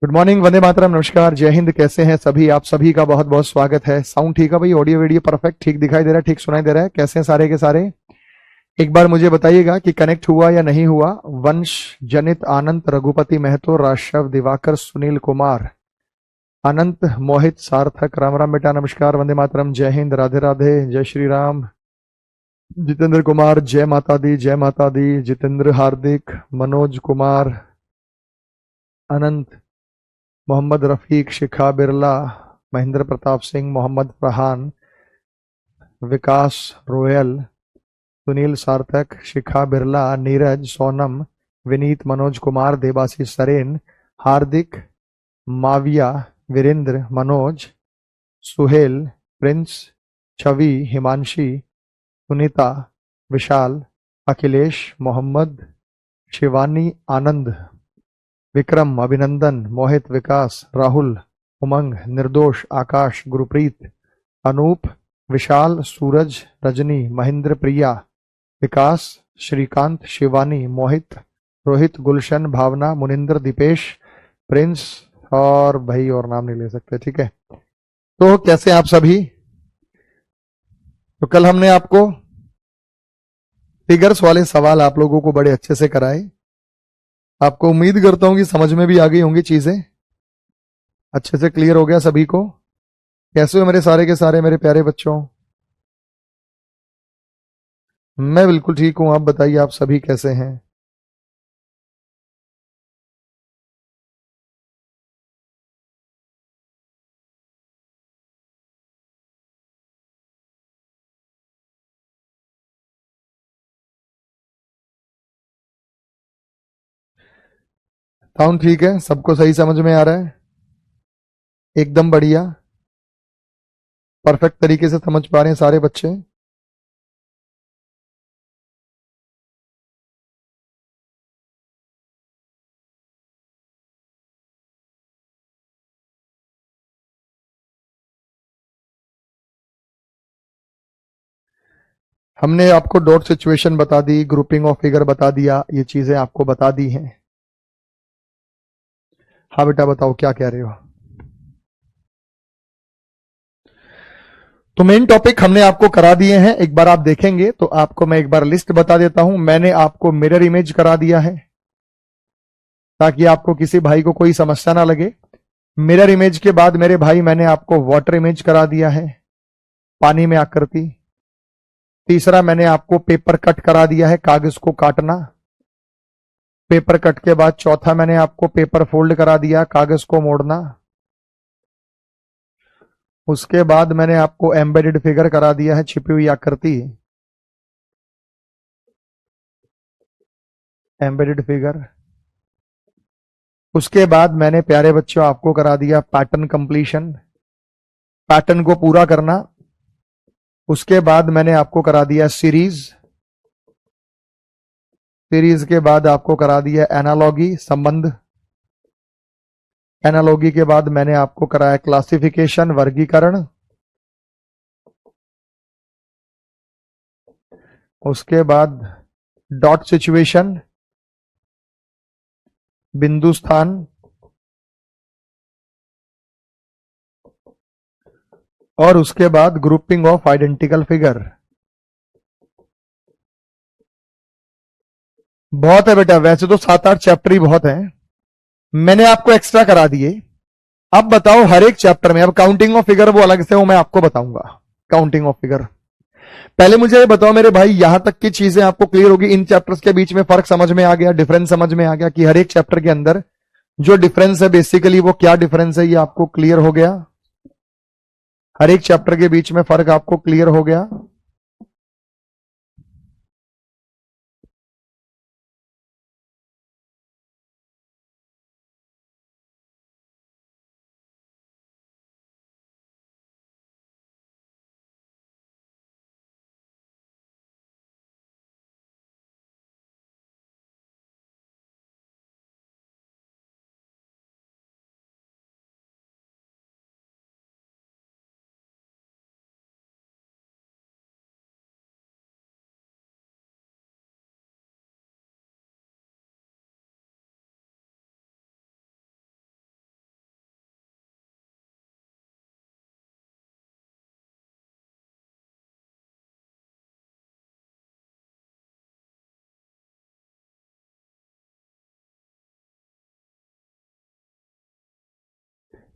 Good morning, Vande Mataram, नमस्कार, जय हिंद। कैसे हैं सभी? आप सभी का बहुत बहुत स्वागत है। साउंड ठीक है भाई? ऑडियो वीडियो परफेक्ट ठीक दिखाई दे रहा है, ठीक सुनाई दे रहा है? कैसे हैं सारे के सारे? एक बार मुझे बताइएगा कि कनेक्ट हुआ या नहीं हुआ। वंश, जनित, आनंद, रघुपति महतो, राशव, दिवाकर, सुनील कुमार, अनंत, मोहित, सार्थक, राम राम बेटा, नमस्कार, वंदे मातरम, जय हिंद, राधे राधे, जय श्री राम। जितेंद्र कुमार, जय माता दी, जय माता दी। जितेंद्र, हार्दिक, मनोज कुमार, अनंत, मोहम्मद रफीक, शिखा बिरला, महेंद्र प्रताप सिंह, मोहम्मद फरहान, विकास रोयल, सुनील सार्थक, शिखा बिरला, नीरज, सोनम, विनीत, मनोज कुमार, देवाशीष सरेन, हार्दिक, माविया, वीरेंद्र, मनोज, सुहेल, प्रिंस, छवि, हिमांशी, सुनीता, विशाल, अखिलेश, मोहम्मद, शिवानी, आनंद, विक्रम, अभिनंदन, मोहित, विकास, राहुल, उमंग, निर्दोष, आकाश, गुरप्रीत, अनूप, विशाल, सूरज, रजनी, महेंद्र, प्रिया, विकास, श्रीकांत, शिवानी, मोहित, रोहित, गुलशन, भावना, मुनिंदर, दीपेश, प्रिंस, और भाई और नाम नहीं ले सकते, ठीक है। तो कैसे आप सभी? तो कल हमने आपको फिगर्स वाले सवाल आप लोगों को बड़े अच्छे से कराए। आपको उम्मीद करता हूं कि समझ में भी आ गई होंगी चीजें, अच्छे से क्लियर हो गया सभी को। कैसे हो मेरे सारे के सारे मेरे प्यारे बच्चों? मैं बिल्कुल ठीक हूं। आप बताइए, आप सभी कैसे हैं? साउंड ठीक है? सबको सही समझ में आ रहा है? एकदम बढ़िया, परफेक्ट तरीके से समझ पा रहे हैं सारे बच्चे? हमने आपको डॉट सिचुएशन बता दी, ग्रुपिंग ऑफ फिगर बता दिया, ये चीजें आपको बता दी हैं। हाँ बेटा बताओ, क्या कह रहे हो? तो मेन टॉपिक हमने आपको करा दिए हैं। एक बार आप देखेंगे तो आपको मैं एक बार लिस्ट बता देता हूं। मैंने आपको मिरर इमेज करा दिया है ताकि आपको किसी भाई को कोई समस्या ना लगे। मिरर इमेज के बाद मेरे भाई मैंने आपको वाटर इमेज करा दिया है, पानी में आकृति। तीसरा मैंने आपको पेपर कट करा दिया है, कागज को काटना। पेपर कट के बाद चौथा मैंने आपको पेपर फोल्ड करा दिया, कागज को मोड़ना। उसके बाद मैंने आपको एम्बेडेड फिगर करा दिया है, छिपी हुई आकृति, एम्बेडेड फिगर। उसके बाद मैंने प्यारे बच्चों आपको करा दिया पैटर्न कंप्लीशन, पैटर्न को पूरा करना। उसके बाद मैंने आपको करा दिया सीरीज, सीरीज के बाद आपको करा दिया एनालॉगी, संबंध। एनालॉगी के बाद मैंने आपको कराया क्लासिफिकेशन, वर्गीकरण। उसके बाद डॉट सिचुएशन, बिंदु स्थान। और उसके बाद ग्रुपिंग ऑफ आइडेंटिकल फिगर। बहुत है बेटा, वैसे तो 7-8 चैप्टर ही बहुत हैं, मैंने आपको एक्स्ट्रा करा दिए। अब बताओ हर एक चैप्टर में, अब काउंटिंग ऑफ फिगर वो अलग से, वो मैं आपको बताऊंगा काउंटिंग ऑफ फिगर। पहले मुझे ये बताओ मेरे भाई, यहां तक की चीजें आपको क्लियर होगी? इन चैप्टर्स के बीच में फर्क समझ में आ गया, डिफरेंस समझ में आ गया कि हर एक चैप्टर के अंदर जो डिफरेंस है बेसिकली वो क्या डिफरेंस है, ये आपको क्लियर हो गया? हर एक चैप्टर के बीच में फर्क आपको क्लियर हो गया?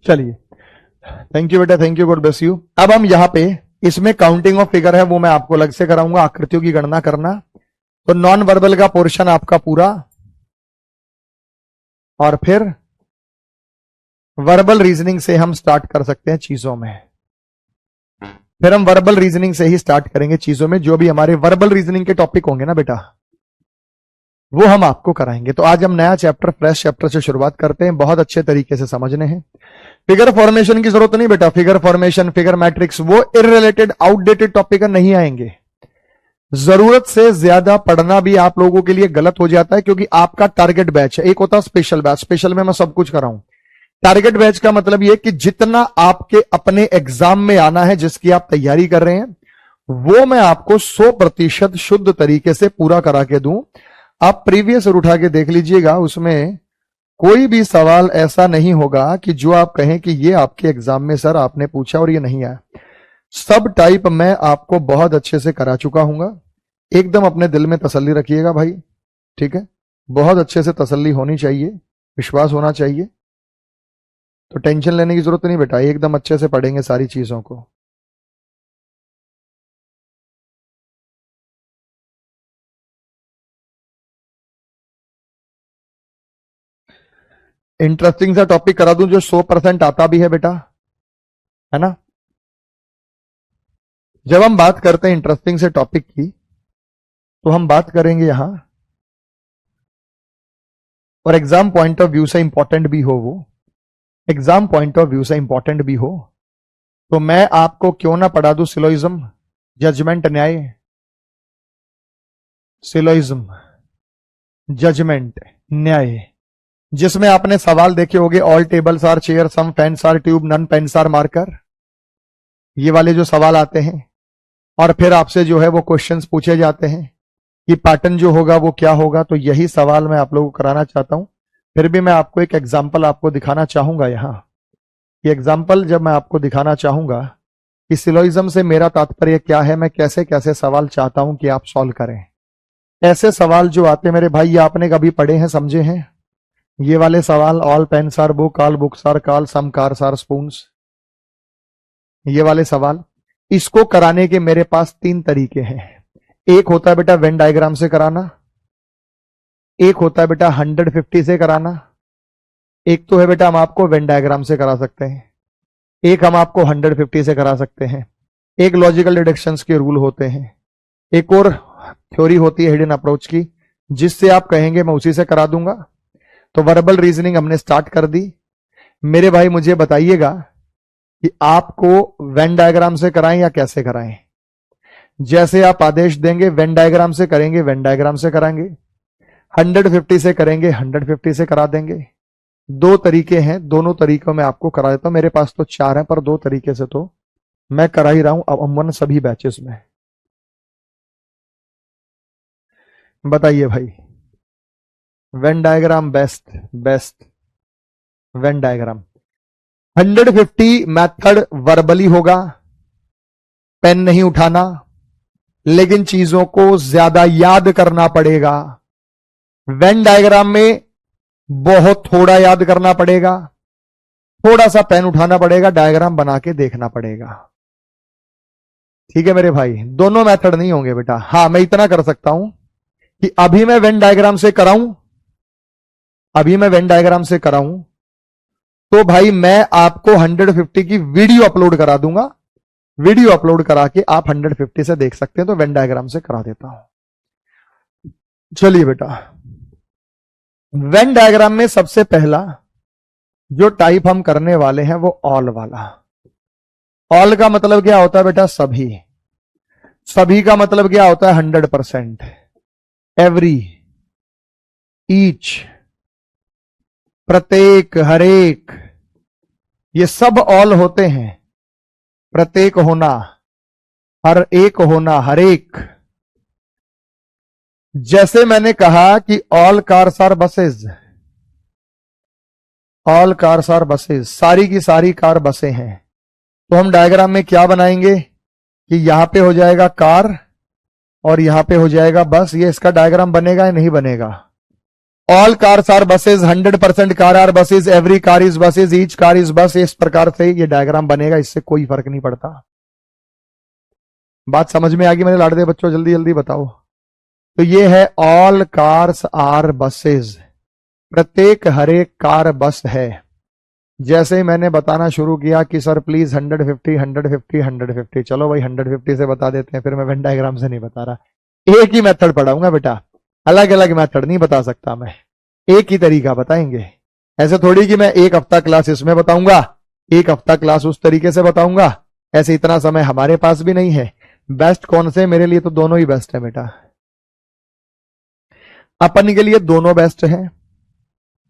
चलिए, थैंक यू बेटा, thank you, God bless you. अब हम यहाँ पे इसमें काउंटिंग ऑफ फिगर है वो मैं आपको अलग से कराऊंगा, आकृतियों की गणना करना। तो नॉन वर्बल का पोर्शन आपका पूरा, और फिर वर्बल रीजनिंग से हम स्टार्ट कर सकते हैं चीजों में। फिर हम वर्बल रीजनिंग से ही स्टार्ट करेंगे चीजों में, जो भी हमारे वर्बल रीजनिंग के टॉपिक होंगे ना बेटा, वो हम आपको कराएंगे। तो आज हम नया चैप्टर, फ्रेश चैप्टर से शुरुआत करते हैं, बहुत अच्छे तरीके से समझने हैं। फिगर फॉर्मेशन की जरूरत नहीं बेटा, फिगर फॉर्मेशन, फिगर मैट्रिक्स, वो इररिलेटेड, आउटडेटेड टॉपिक नहीं आएंगे। जरूरत से ज्यादा पढ़ना भी आप लोगों के लिए गलत हो जाता है, क्योंकि आपका टारगेट बैच है। एक होता है स्पेशल बैच, स्पेशल में मैं सब कुछ कराऊं। टारगेट बैच का मतलब यह कि जितना आपके अपने एग्जाम में आना है, जिसकी आप तैयारी कर रहे हैं, वो मैं आपको 100% शुद्ध तरीके से पूरा करा के दूं। आप प्रीवियस उठा के देख लीजिएगा, उसमें कोई भी सवाल ऐसा नहीं होगा कि जो आप कहें कि ये आपके एग्जाम में सर आपने पूछा और ये नहीं आया। सब टाइप मैं आपको बहुत अच्छे से करा चुका हूंगा। एकदम अपने दिल में तसल्ली रखिएगा भाई, ठीक है? बहुत अच्छे से तसल्ली होनी चाहिए, विश्वास होना चाहिए। तो टेंशन लेने की जरूरत नहीं बेटा, एकदम अच्छे से पढ़ेंगे सारी चीजों को। इंटरेस्टिंग सा टॉपिक करा दूं जो 100% आता भी है बेटा, है ना? जब हम बात करते हैं इंटरेस्टिंग से टॉपिक की, तो हम बात करेंगे यहां, और एग्जाम पॉइंट ऑफ व्यू से इंपॉर्टेंट भी हो, वो एग्जाम पॉइंट ऑफ व्यू से इंपॉर्टेंट भी हो, तो मैं आपको क्यों ना पढ़ा दूं सिलोइज्म, जजमेंट, न्याय। सिलोइज्म, जजमेंट, न्याय, जिसमें आपने सवाल देखे होंगे, all tables are chair, some pens are tube, none pens are marker, ये वाले जो सवाल आते हैं। और फिर आपसे जो है वो क्वेश्चंस पूछे जाते हैं कि पैटर्न जो होगा वो क्या होगा। तो यही सवाल मैं आप लोगों को कराना चाहता हूं। फिर भी मैं आपको एक एग्जाम्पल आपको दिखाना चाहूंगा यहां। ये एग्जाम्पल जब मैं आपको दिखाना चाहूंगा कि सिलोइज्म से मेरा तात्पर्य क्या है, मैं कैसे कैसे सवाल चाहता हूं कि आप सॉल्व करें। ऐसे सवाल जो आते मेरे भाई, ये आपने कभी पढ़े हैं, समझे हैं? ये वाले सवाल, all pens are book, all books are call, some cars are spoons, ये वाले सवाल, इसको कराने के मेरे पास 3 तरीके हैं। एक होता है बेटा वेन डायग्राम से कराना, एक होता है बेटा 150 से कराना, एक तो है बेटा हम आपको वेन डायग्राम से करा सकते हैं, एक हम आपको 150 से करा सकते हैं। एक लॉजिकल डिडक्शंस के रूल होते हैं, एक और थ्योरी होती है हिडन अप्रोच की, जिससे आप कहेंगे मैं उसी से करा दूंगा। तो वर्बल रीजनिंग हमने स्टार्ट कर दी। मेरे भाई मुझे बताइएगा कि आपको वेन डायग्राम से कराएं या कैसे कराएं। जैसे आप आदेश देंगे, वेन डायग्राम से करेंगे, वेन डायग्राम से कराएंगे, 150 से करेंगे, 150 से करा देंगे। 2 तरीके हैं, दोनों तरीकों में आपको करा देता हूं। मेरे पास तो 4 हैं, पर 2 तरीके से तो मैं करा ही रहा हूं अब अमूमन सभी बैचेस में। बताइए भाई, Venn diagram best Venn diagram. 150 method verbally होगा, पेन नहीं उठाना, लेकिन चीजों को ज्यादा याद करना पड़ेगा। वेन डायग्राम में बहुत थोड़ा याद करना पड़ेगा, थोड़ा सा पेन उठाना पड़ेगा, डायग्राम बना के देखना पड़ेगा। ठीक है मेरे भाई, दोनों मेथड नहीं होंगे बेटा। हां, मैं इतना कर सकता हूं कि अभी मैं वेन डायग्राम से कराऊं, तो भाई मैं आपको 150 की वीडियो अपलोड करा दूंगा। वीडियो अपलोड करा के आप 150 से देख सकते हैं, तो वेन डायग्राम से करा देता हूं। चलिए बेटा, वेन डायग्राम में सबसे पहला जो टाइप हम करने वाले हैं वो ऑल वाला। ऑल का मतलब क्या होता है बेटा? सभी। सभी का मतलब क्या होता है? 100%, एवरी, ईच, प्रत्येक, हरेक, ये सब ऑल होते हैं। प्रत्येक होना, हर एक होना, हरेक। जैसे मैंने कहा कि all cars are buses, all cars are buses, सारी की सारी कार बसें हैं। तो हम डायग्राम में क्या बनाएंगे कि यहां पे हो जाएगा कार और यहां पे हो जाएगा बस। ये इसका डायग्राम बनेगा या नहीं बनेगा? All cars are buses, 100% car are buses, every car is buses, each car is bus. इस प्रकार से ये डायग्राम बनेगा, इससे कोई फर्क नहीं पड़ता। बात समझ में आ गई मेरे लाडले बच्चों? जल्दी जल्दी बताओ। तो ये है ऑल कार्स आर बसेज, प्रत्येक हर एक कार बस है। जैसे ही मैंने बताना शुरू किया कि सर प्लीज 150 150 150, चलो भाई 150 से बता देते हैं, फिर मैं वेन डायग्राम से नहीं बता रहा, एक ही मेथड पढ़ाऊंगा बेटा, अलग अलग मेथड नहीं बता सकता मैं, एक ही तरीका बताएंगे। ऐसे थोड़ी कि मैं एक हफ्ता क्लास इसमें बताऊंगा, एक हफ्ता क्लास उस तरीके से बताऊंगा, ऐसे इतना समय हमारे पास भी नहीं है। बेस्ट कौन से? मेरे लिए तो दोनों ही बेस्ट है बेटा, अपन के लिए दोनों बेस्ट है।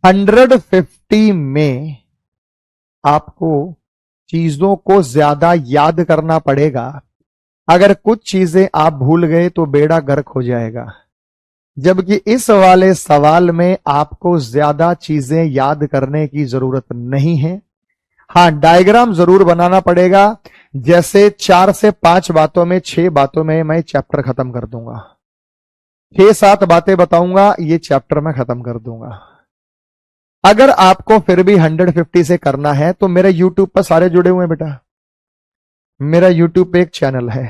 150 में आपको चीजों को ज्यादा याद करना पड़ेगा, अगर कुछ चीजें आप भूल गए तो बेड़ा गर्क हो जाएगा। जबकि इस वाले सवाल में आपको ज्यादा चीजें याद करने की जरूरत नहीं है। हां, डायग्राम जरूर बनाना पड़ेगा, जैसे 4 से 5 बातों में 6 बातों में मैं चैप्टर खत्म कर दूंगा, 6-7 बातें बताऊंगा, ये चैप्टर मैं खत्म कर दूंगा। अगर आपको फिर भी 150 से करना है तो मेरे YouTube पर सारे जुड़े हुए हैं बेटा, मेरा YouTube पे एक चैनल है,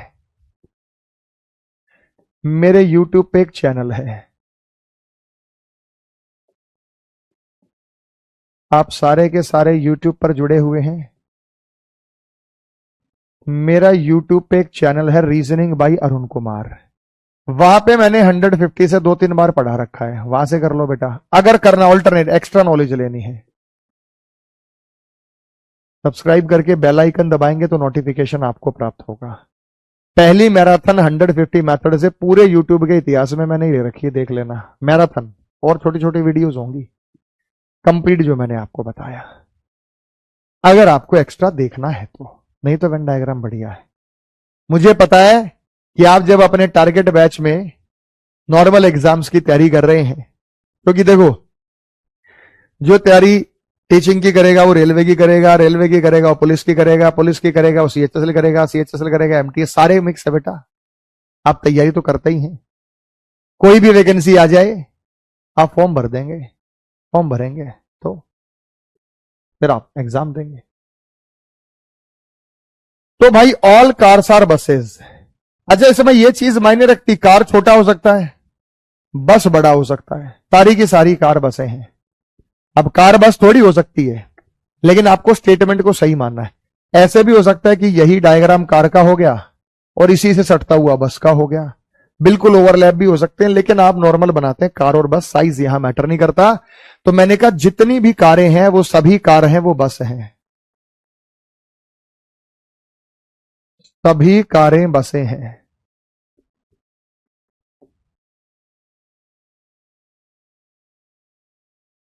मेरे YouTube पे एक चैनल है, आप सारे के सारे YouTube पर जुड़े हुए हैं। मेरा YouTube पे एक चैनल है रीजनिंग बाय अरुण कुमार, वहां पे मैंने 150 से 2-3 बार पढ़ा रखा है, वहां से कर लो बेटा, अगर करना ऑल्टरनेट एक्स्ट्रा नॉलेज लेनी है। सब्सक्राइब करके बेल आइकन दबाएंगे तो नोटिफिकेशन आपको प्राप्त होगा। पहली मैराथन 150 मेथड से पूरे यूट्यूब के इतिहास में मैंने ले रखी है, देख लेना मैराथन, और छोटी छोटी वीडियोस होंगी कंप्लीट जो मैंने आपको बताया, अगर आपको एक्स्ट्रा देखना है तो, नहीं तो वेन डायग्राम बढ़िया है। मुझे पता है कि आप जब अपने टारगेट बैच में नॉर्मल एग्जाम्स की तैयारी कर रहे हैं, क्योंकि देखो जो तैयारी टीचिंग की करेगा वो रेलवे की करेगा, रेलवे की करेगा वो पुलिस की करेगा, पुलिस की करेगा वो सीएचएसएल करेगा, सीएचएसएल करेगा एमटीएस, सारे मिक्स है बेटा। आप तैयारी तो करते ही हैं, कोई भी वैकेंसी आ जाए आप फॉर्म भर देंगे, फॉर्म भरेंगे तो फिर आप एग्जाम देंगे। तो भाई ऑल कार्स आर बसेज। अच्छा, इसमें यह चीज मायने रखती, कार छोटा हो सकता है, बस बड़ा हो सकता है, सारी की सारी कार बसें हैं। अब कार बस थोड़ी हो सकती है, लेकिन आपको स्टेटमेंट को सही मानना है। ऐसे भी हो सकता है कि यही डायग्राम कार का हो गया और इसी से सटता हुआ बस का हो गया, बिल्कुल ओवरलैप भी हो सकते हैं, लेकिन आप नॉर्मल बनाते हैं, कार और बस, साइज यहां मैटर नहीं करता। तो मैंने कहा जितनी भी कारें हैं वो सभी कार हैं, वो बस हैं, सभी कारें बसें हैं।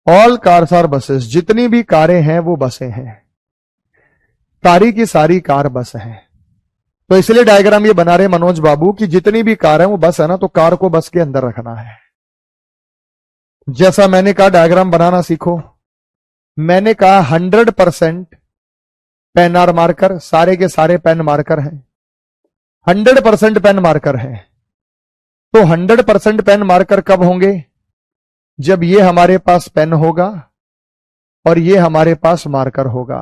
ऑल कार्स आर बसेस, जितनी भी कारें हैं वो बसें हैं, सारी की सारी कार बस है। तो इसलिए डायग्राम ये बना रहे मनोज बाबू कि जितनी भी कार है वो बस है ना, तो कार को बस के अंदर रखना है। जैसा मैंने कहा डायग्राम बनाना सीखो, मैंने कहा 100% पेन आर मार्कर, सारे के सारे पेन मार्कर हैं, 100% पेन मार्कर है। तो 100% पेन मार्कर कब होंगे? जब ये हमारे पास पेन होगा और ये हमारे पास मार्कर होगा।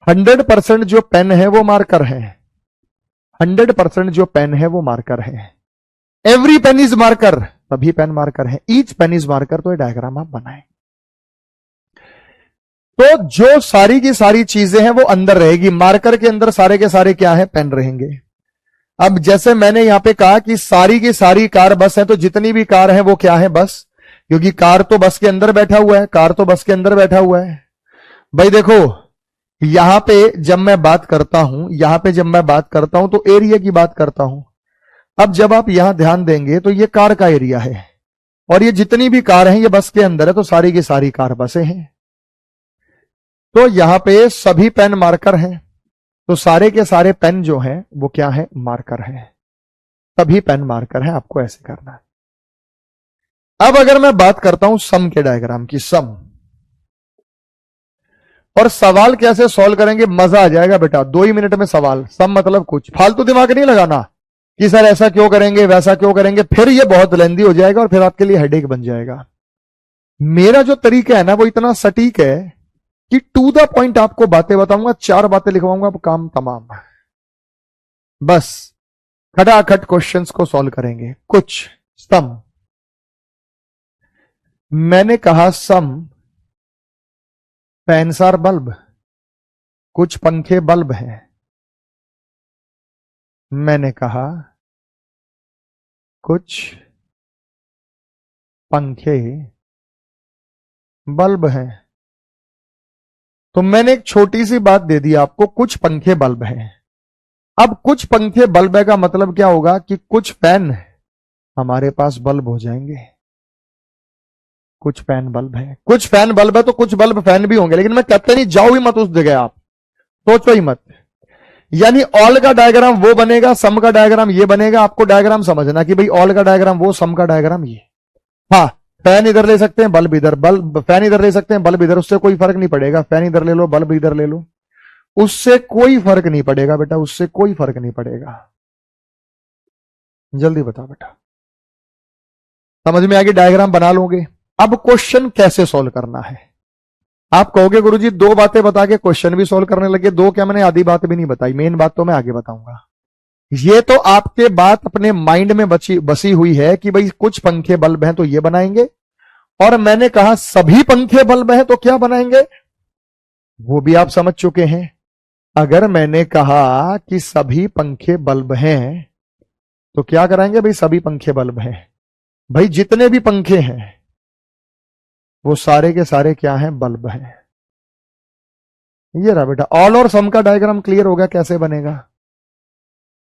100% जो पेन है वो मार्कर है, 100% जो पेन है वो मार्कर है। एवरी पेन इज मार्कर, सभी पेन मार्कर है, ईच पेन इज मार्कर। तो ये डायग्राम आप बनाएं। तो जो सारी की सारी चीजें हैं वो अंदर रहेगी, मार्कर के अंदर सारे के सारे क्या है? पेन रहेंगे। अब जैसे मैंने यहां पे कहा कि सारी की सारी कार बस है, तो जितनी भी कार है वो क्या है? बस, क्योंकि कार तो बस के अंदर बैठा हुआ है, कार तो बस के अंदर बैठा हुआ है। भाई देखो यहां पे जब मैं बात करता हूं, यहां पे जब मैं बात करता हूं तो एरिया की बात करता हूं। अब जब आप यहां ध्यान देंगे तो ये कार का एरिया है और ये जितनी भी कार हैं ये बस के अंदर है, तो सारी की सारी कार बसें हैं। तो यहां पे सभी पेन मार्कर हैं, तो सारे के सारे पेन जो हैं वो क्या है? मार्कर हैं, सभी पेन मार्कर हैं। आपको ऐसे करना है। अब अगर मैं बात करता हूं सम के डायग्राम की, सम, और सवाल कैसे सॉल्व करेंगे, मजा आ जाएगा बेटा। 2 ही मिनट में सवाल, सम मतलब कुछ फालतू दिमाग नहीं लगाना कि सर ऐसा क्यों करेंगे, वैसा क्यों करेंगे, फिर ये बहुत लेंदी हो जाएगा और फिर आपके लिए हेडेक बन जाएगा। मेरा जो तरीका है ना वो इतना सटीक है कि टू द पॉइंट आपको बातें बताऊंगा, 4 बातें लिखवाऊंगा, अब काम तमाम। बस खटाखट क्वेश्चंस को सॉल्व करेंगे। कुछ सम, मैंने कहा सम फैंस आर बल्ब, कुछ पंखे बल्ब हैं। मैंने कहा कुछ पंखे बल्ब हैं। तो मैंने एक छोटी सी बात दे दी आपको, कुछ पंखे बल्ब हैं। अब कुछ पंखे बल्ब है का मतलब क्या होगा कि कुछ फैन हमारे पास बल्ब हो जाएंगे। कुछ फैन बल्ब है, कुछ फैन बल्ब है, तो कुछ बल्ब फैन भी होंगे। लेकिन मैं कहते नहीं, जाओ ही मत उस जगह, आप सोचो ही मत। यानी ऑल का डायग्राम वो बनेगा, सम का डायग्राम ये बनेगा। आपको डायग्राम समझना कि भाई ऑल का डायग्राम वो, सम का डायग्राम ये। हाँ, फैन इधर ले सकते हैं, बल्ब इधर, बल्ब फैन इधर ले सकते हैं, बल्ब इधर, उससे कोई फर्क नहीं पड़ेगा। फैन इधर ले लो, बल्ब इधर ले लो, उससे कोई फर्क नहीं पड़ेगा बेटा, उससे कोई फर्क नहीं पड़ेगा। जल्दी बताओ बेटा, समझ में आ गई? डायग्राम बना लोगे। अब क्वेश्चन कैसे सॉल्व करना है? आप कहोगे गुरुजी 2 बातें बता के क्वेश्चन भी सॉल्व करने लगे। 2 क्या, मैंने आधी बात भी नहीं बताई, मेन बात तो मैं आगे बताऊंगा। ये तो आपके बात अपने माइंड में बसी हुई है कि भाई कुछ पंखे बल्ब हैं तो ये बनाएंगे, और मैंने कहा सभी पंखे बल्ब हैं तो क्या बनाएंगे, वो भी आप समझ चुके हैं। अगर मैंने कहा कि सभी पंखे बल्ब हैं तो क्या कराएंगे भाई, सभी पंखे बल्ब हैं। भाई जितने भी पंखे हैं वो सारे के सारे क्या हैं, बल्ब हैं। ये रहा बेटा, ऑल और सम का डायग्राम क्लियर हो गया कैसे बनेगा?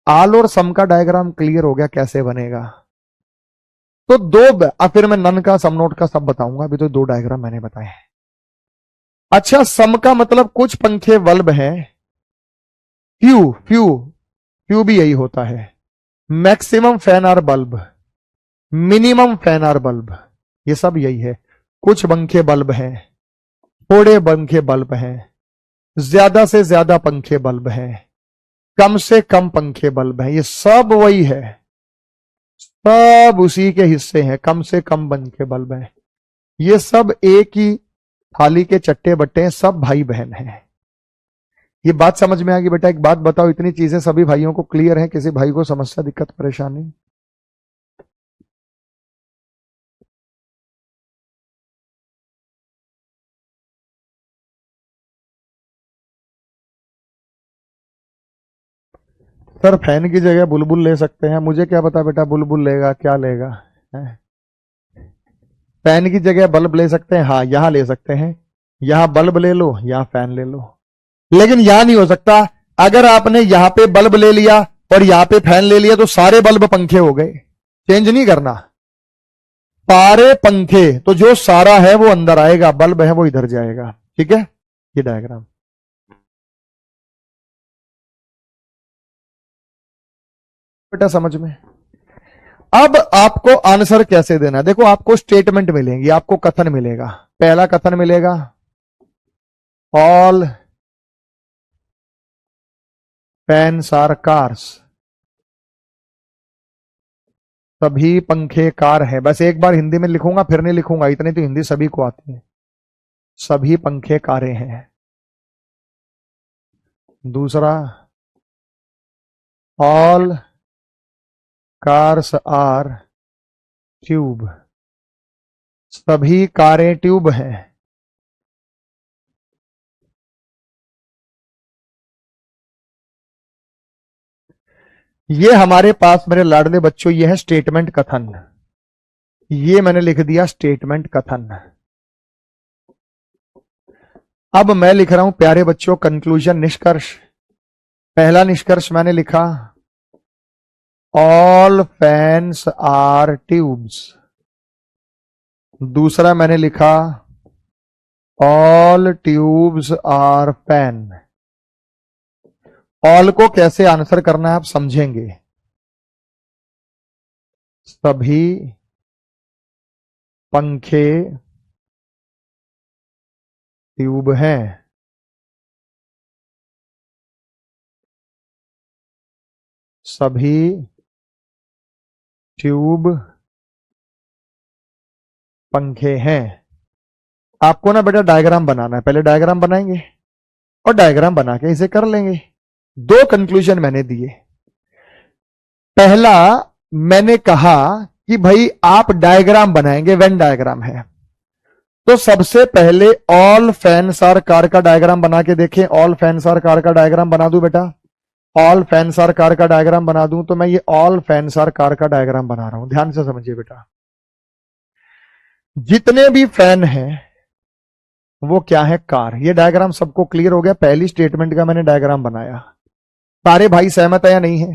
ऑल और सम का डायग्राम क्लियर हो गया कैसे बनेगा? तो अब फिर मैं नन का, सम नोट का सब बताऊंगा। अभी तो 2 डायग्राम मैंने बताए हैं। अच्छा, सम का मतलब कुछ पंखे बल्ब हैं, फ्यू फ्यू फ्यू भी यही होता है। Maximum fan are bulb, minimum fan are bulb, ये सब यही है। कुछ पंखे बल्ब हैं, थोड़े पंखे बल्ब हैं, ज्यादा से ज्यादा पंखे बल्ब हैं, कम से कम पंखे बल्ब हैं, ये सब वही है। सब उसी के हिस्से हैं, कम से कम पंखे बल्ब हैं। ये सब एक ही थाली के चट्टे बट्टे हैं, सब भाई बहन हैं। ये बात समझ में आ गई बेटा? एक बात बताओ, इतनी चीजें सभी भाइयों को क्लियर है? किसी भाई को समस्या, दिक्कत, परेशानी? सर फैन की जगह बुलबुल ले सकते हैं। मुझे क्या पता बेटा बुलबुल लेगा क्या लेगा है? फैन की जगह बल्ब ले सकते हैं, हाँ यहां ले सकते हैं। यहां बल्ब ले लो, यहां फैन ले लो। लेकिन यहां नहीं हो सकता। अगर आपने यहां पे बल्ब ले लिया और यहां पे फैन ले लिया तो सारे बल्ब पंखे हो गए। चेंज नहीं करना, सारे पंखे। तो जो सारा है वो अंदर आएगा, बल्ब है वो इधर जाएगा। ठीक है, ये डायग्राम बेटा समझ में? अब आपको आंसर कैसे देना है? देखो, आपको स्टेटमेंट मिलेंगी, आपको कथन मिलेगा। पहला कथन मिलेगा, ऑल फैन्स आर कार्स, सभी पंखे कार है। बस एक बार हिंदी में लिखूंगा, फिर नहीं लिखूंगा, इतनी तो हिंदी सभी को आती है। सभी पंखे कारें हैं। दूसरा, ऑल कार्स आर ट्यूब, सभी कारें ट्यूब हैं। ये हमारे पास मेरे लाडले बच्चों, ये है स्टेटमेंट कथन। ये मैंने लिख दिया स्टेटमेंट कथन। अब मैं लिख रहा हूं प्यारे बच्चों कंक्लूजन, निष्कर्ष। पहला निष्कर्ष मैंने लिखा, ऑल फैंस आर ट्यूब्स। दूसरा मैंने लिखा, all tubes are fan. All को कैसे आंसर करना है आप समझेंगे। सभी पंखे ट्यूब हैं। सभी ट्यूब पंखे हैं। आपको ना बेटा डायग्राम बनाना है, पहले डायग्राम बनाएंगे और डायग्राम बना के इसे कर लेंगे। दो कंक्लूजन मैंने दिए। पहला, मैंने कहा कि भाई आप डायग्राम बनाएंगे, वेन डायग्राम है तो सबसे पहले ऑल फैन्स आर कार का डायग्राम बना के देखें। ऑल फैन्स आर कार का डायग्राम बना दूं बेटा, ऑल फैन्स आर कार का डायग्राम बना दूं तो मैं ये ऑल फैन्स आर कार का डायग्राम बना रहा हूं, ध्यान से समझिए बेटा। जितने भी फैन हैं वो क्या है, कार। ये डायग्राम सबको क्लियर हो गया? पहली स्टेटमेंट का मैंने डायग्राम बनाया। सारे भाई सहमत है या नहीं है?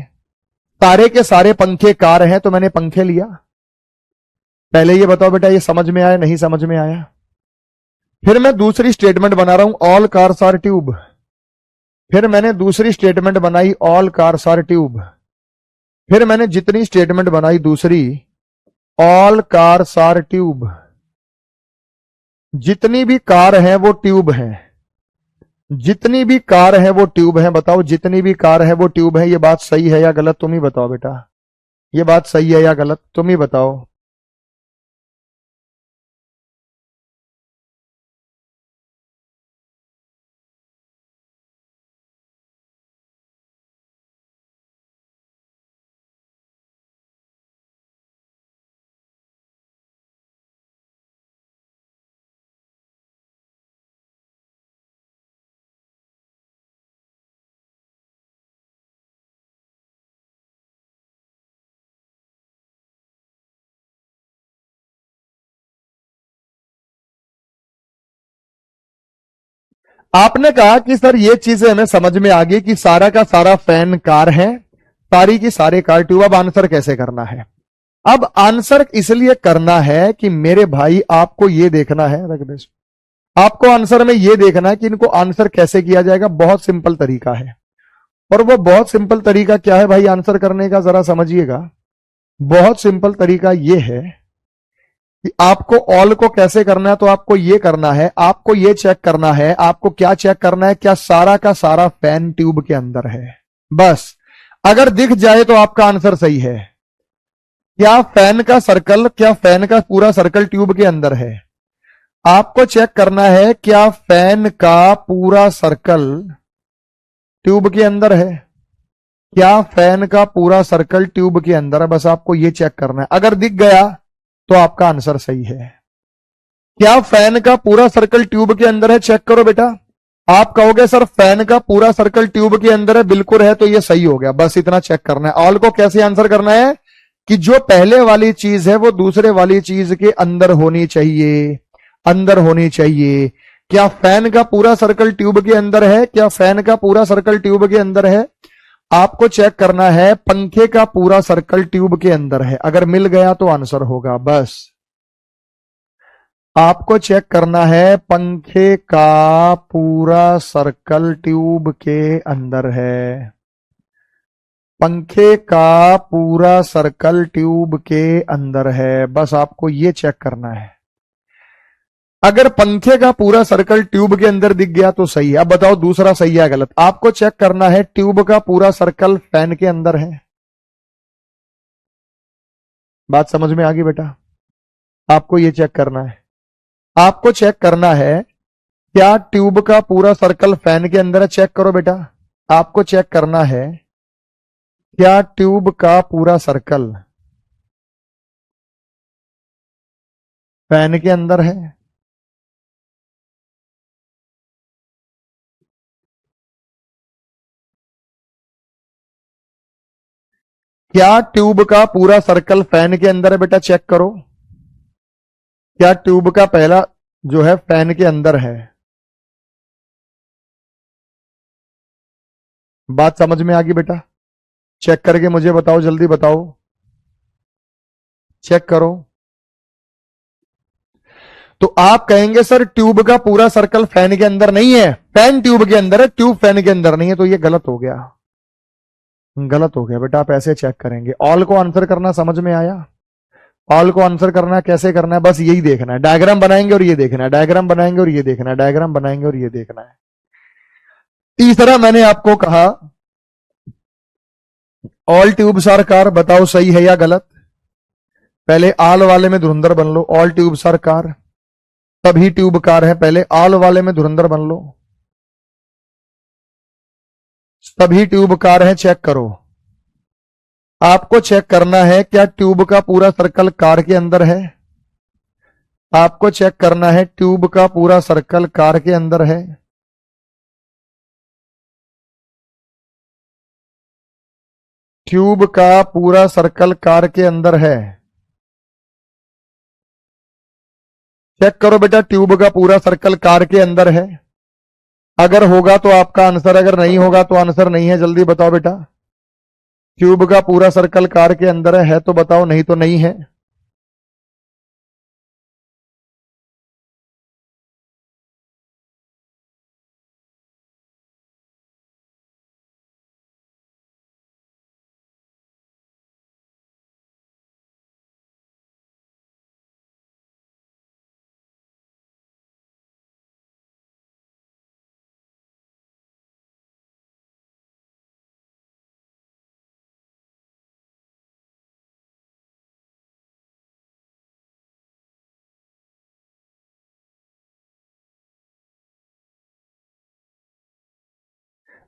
सारे के सारे पंखे कार हैं तो मैंने पंखे लिया। पहले ये बताओ बेटा, ये समझ में आया नहीं समझ में आया? फिर मैं दूसरी स्टेटमेंट बना रहा हूं, ऑल कार्स आर ट्यूब। फिर मैंने दूसरी स्टेटमेंट बनाई, ऑल कार्स आर ट्यूब। फिर मैंने जितनी स्टेटमेंट बनाई दूसरी, ऑल कार्स आर ट्यूब। जितनी भी कार है वो ट्यूब है, जितनी भी कार है वो ट्यूब है। बताओ, जितनी भी कार है वो ट्यूब है। ये बात सही है या गलत? तुम ही बताओ बेटा, ये बात सही है या गलत? तुम ही बताओ। आपने कहा कि सर ये चीजें हमें समझ में आ गई कि सारा का सारा फैन कार है, सारी की सारे कार ट्यूब। अब आंसर कैसे करना है? अब आंसर इसलिए करना है कि मेरे भाई आपको ये देखना है, आपको आंसर में ये देखना है कि इनको आंसर कैसे किया जाएगा। बहुत सिंपल तरीका है, और वो बहुत सिंपल तरीका क्या है भाई आंसर करने का, जरा समझिएगा। बहुत सिंपल तरीका ये है कि आपको ऑल को कैसे करना है। तो आपको ये करना है, आपको ये चेक करना है। आपको क्या चेक करना है? क्या सारा का सारा फैन ट्यूब के अंदर है? बस अगर दिख जाए तो आपका आंसर सही है। क्या फैन का सर्कल, क्या फैन का पूरा सर्कल ट्यूब के अंदर है? आपको चेक करना है क्या फैन का पूरा सर्कल ट्यूब के अंदर है? क्या फैन का पूरा सर्कल ट्यूब के अंदर है? बस आपको यह चेक करना है। अगर दिख गया तो आपका आंसर सही है। क्या फैन का पूरा सर्कल ट्यूब के अंदर है? चेक करो बेटा। आप कहोगे सर फैन का पूरा सर्कल ट्यूब के अंदर है, बिल्कुल है, तो ये सही हो गया। बस इतना चेक करना है। ऑल को कैसे आंसर करना है कि जो पहले वाली चीज है वो दूसरे वाली चीज के अंदर होनी चाहिए, अंदर होनी चाहिए। क्या फैन का पूरा सर्कल ट्यूब के अंदर है? क्या फैन का पूरा सर्कल ट्यूब के अंदर है? आपको चेक करना है पंखे का पूरा सर्कल ट्यूब के अंदर है। अगर मिल गया तो आंसर होगा। बस आपको चेक करना है पंखे का पूरा सर्कल ट्यूब के अंदर है। पंखे का पूरा सर्कल ट्यूब के अंदर है। बस आपको यह चेक करना है। अगर पंखे का पूरा सर्कल ट्यूब के अंदर दिख गया तो सही है। अब बताओ दूसरा सही है गलत? आपको चेक करना है ट्यूब का पूरा सर्कल फैन के अंदर है। बात समझ में आ गई बेटा? आपको यह चेक करना है। आपको चेक करना है क्या ट्यूब का पूरा सर्कल फैन के अंदर है? चेक करो बेटा। आपको चेक करना है क्या ट्यूब का पूरा सर्कल फैन के अंदर है? क्या ट्यूब का पूरा सर्कल फैन के अंदर है? बेटा चेक करो। क्या ट्यूब का पहला जो है फैन के अंदर है? बात समझ में आ गई बेटा? चेक करके मुझे बताओ, जल्दी बताओ। चेक करो। तो आप कहेंगे सर ट्यूब का पूरा सर्कल फैन के अंदर नहीं है, फैन ट्यूब के अंदर है, ट्यूब फैन के अंदर नहीं है। तो ये गलत हो गया, गलत हो गया बेटा। आप ऐसे चेक करेंगे। ऑल को आंसर करना समझ में आया? ऑल को आंसर करना कैसे करना है? बस यही देखना है। डायग्राम बनाएंगे और ये देखना है, डायग्राम बनाएंगे और ये देखना है, डायग्राम बनाएंगे और ये देखना है। तीसरा मैंने आपको कहा ऑल ट्यूब्स आर कार। बताओ सही है या गलत? पहले आल वाले में धुरंधर बन लो। All tubes are car. सभी ट्यूबकार हैं। पहले ऑल वाले में धुरंधर बन लो। सभी ट्यूबकार हैं, चेक करो। आपको चेक करना है क्या ट्यूब का पूरा सर्कल कार के अंदर है। आपको चेक करना है ट्यूब का पूरा सर्कल कार के अंदर है। ट्यूब का पूरा सर्कल कार के अंदर है। चेक करो बेटा, ट्यूब का पूरा सर्कल कार के अंदर है। अगर होगा तो आपका आंसर, अगर नहीं होगा तो आंसर नहीं है। जल्दी बताओ बेटा, ट्यूब का पूरा सर्कल कार के अंदर है तो बताओ, नहीं तो नहीं है।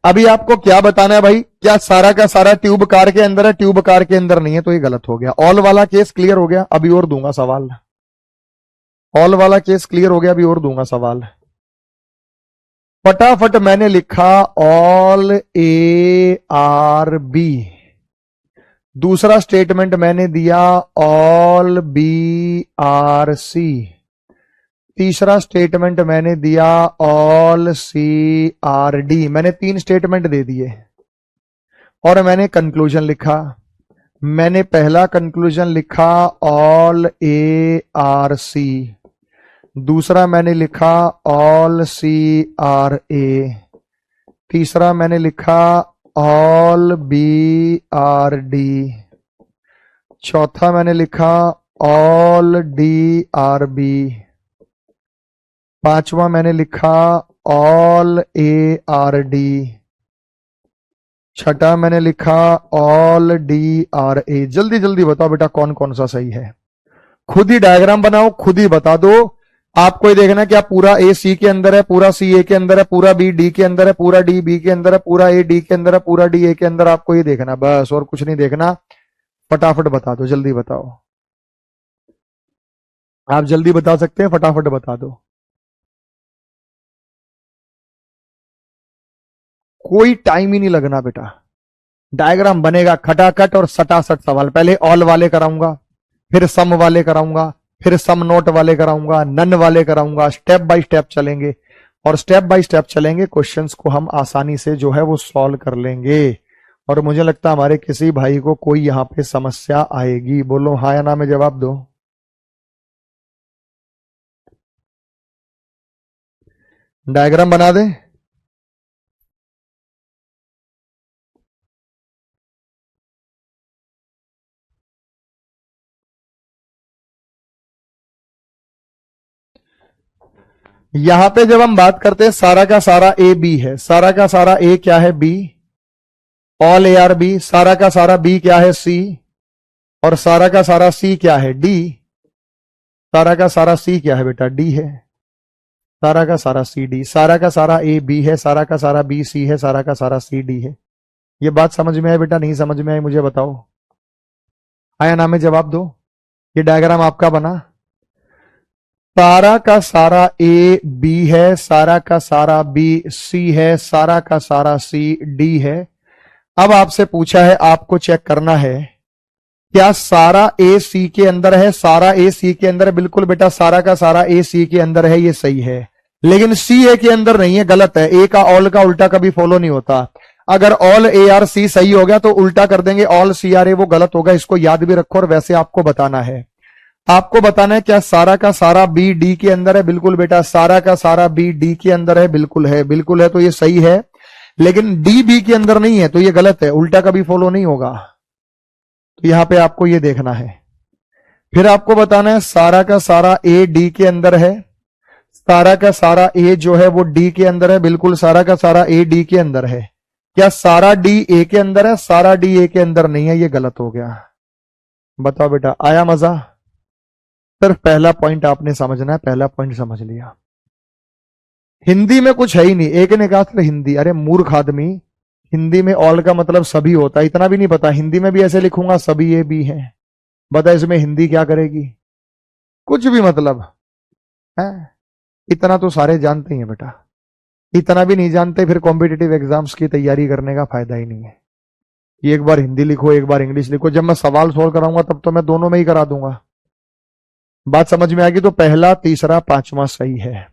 अभी आपको क्या बताना है भाई, क्या सारा का सारा ट्यूब कार के अंदर है? ट्यूब कार के अंदर नहीं है तो ये गलत हो गया। ऑल वाला केस क्लियर हो गया, अभी और दूंगा सवाल। ऑल वाला केस क्लियर हो गया, अभी और दूंगा सवाल। फटाफट मैंने लिखा ऑल ए आर बी। दूसरा स्टेटमेंट मैंने दिया ऑल बी आर सी। तीसरा स्टेटमेंट मैंने दिया ऑल सी आर डी। मैंने 3 स्टेटमेंट दे दिए और मैंने कंक्लूजन लिखा। मैंने पहला कंक्लूजन लिखा ऑल ए आर सी, दूसरा मैंने लिखा ऑल सी आर ए, तीसरा मैंने लिखा ऑल बी आर डी, चौथा मैंने लिखा ऑल डी आर बी, पांचवा मैंने लिखा ऑल ए आर डी, छठा मैंने लिखा ऑल डी आर ए। जल्दी जल्दी बताओ बेटा कौन कौन सा सही है। खुद ही डायग्राम बनाओ, खुद ही बता दो। आपको ये देखना क्या पूरा ए सी के अंदर है, पूरा सी ए के अंदर है, पूरा बी डी के अंदर है, पूरा डी बी के अंदर है, पूरा ए डी के अंदर है, पूरा डी ए के अंदर। आपको ये देखना बस, और कुछ नहीं देखना। फटाफट बता दो, जल्दी बताओ। आप जल्दी बता सकते हैं, फटाफट बता दो। कोई टाइम ही नहीं लगना बेटा, डायग्राम बनेगा खटाखट और सटासट सवाल। पहले ऑल वाले कराऊंगा, फिर सम वाले कराऊंगा, फिर सम नोट वाले कराऊंगा, नन वाले कराऊंगा। स्टेप बाय स्टेप चलेंगे और स्टेप बाय स्टेप चलेंगे, क्वेश्चंस को हम आसानी से जो है वो सॉल्व कर लेंगे। और मुझे लगता है हमारे किसी भाई को कोई यहां पे समस्या आएगी। बोलो हाँ या ना में जवाब दो। डायग्राम बना दे। यहां पे जब हम बात करते हैं सारा का सारा ए बी है, सारा का सारा ए क्या है? B. All A are B. सारा का सारा बी क्या है? सी। और सारा का सारा सी क्या है? डी। सारा का सारा सी क्या है बेटा? डी है। सारा का सारा सी डी। सारा का सारा ए बी है, सारा का सारा बी सी है, सारा का सारा सी डी है। ये बात समझ में आई बेटा? नहीं समझ में आई मुझे बताओ, आया ना में जवाब दो। ये डायग्राम आपका बना। सारा का सारा ए बी है, सारा का सारा बी सी है, सारा का सारा सी डी है। अब आपसे पूछा है, आपको चेक करना है क्या सारा ए सी के अंदर है? सारा ए सी के अंदर है, बिल्कुल बेटा सारा का सारा ए सी के अंदर है, ये सही है। लेकिन सी ए के अंदर नहीं है, गलत है। ए का ऑल का उल्टा कभी फॉलो नहीं होता। अगर ऑल ए आर सी सही हो गया तो उल्टा कर देंगे ऑल सी आर ए, वो गलत होगा। इसको याद भी रखो। और वैसे आपको बताना है, आपको बताना है क्या सारा का सारा बी डी के अंदर है? बिल्कुल बेटा सारा का सारा बी डी के अंदर है, बिल्कुल है, बिल्कुल है, तो ये सही है। लेकिन डी बी के अंदर नहीं है तो ये गलत है, उल्टा कभी फॉलो नहीं होगा। तो यहां पे आपको ये देखना है। फिर आपको बताना है सारा का सारा ए डी के अंदर है, सारा का सारा ए जो है वो डी के अंदर है, बिल्कुल सारा का सारा ए डी के अंदर है। क्या सारा डी ए के अंदर है? सारा डी ए के अंदर नहीं है, ये गलत हो गया। बताओ बेटा, आया मजा? सिर्फ पहला पॉइंट आपने समझना है, पहला पॉइंट समझ लिया। हिंदी में कुछ है ही नहीं। एक ने कहा था हिंदी, अरे मूर्ख आदमी, हिंदी में ऑल का मतलब सभी होता है, इतना भी नहीं पता। हिंदी में भी ऐसे लिखूंगा सभी ये भी है, बता इसमें हिंदी क्या करेगी, कुछ भी मतलब है। इतना तो सारे जानते ही हैं बेटा, इतना भी नहीं जानते फिर कॉम्पिटिटिव एग्जाम्स की तैयारी करने का फायदा ही नहीं है। एक बार हिंदी लिखो, एक बार इंग्लिश लिखो, जब मैं सवाल सोल्व कराऊंगा तब तो मैं दोनों में ही करा दूंगा। बात समझ में आएगी? तो पहला, तीसरा, पांचवा सही है।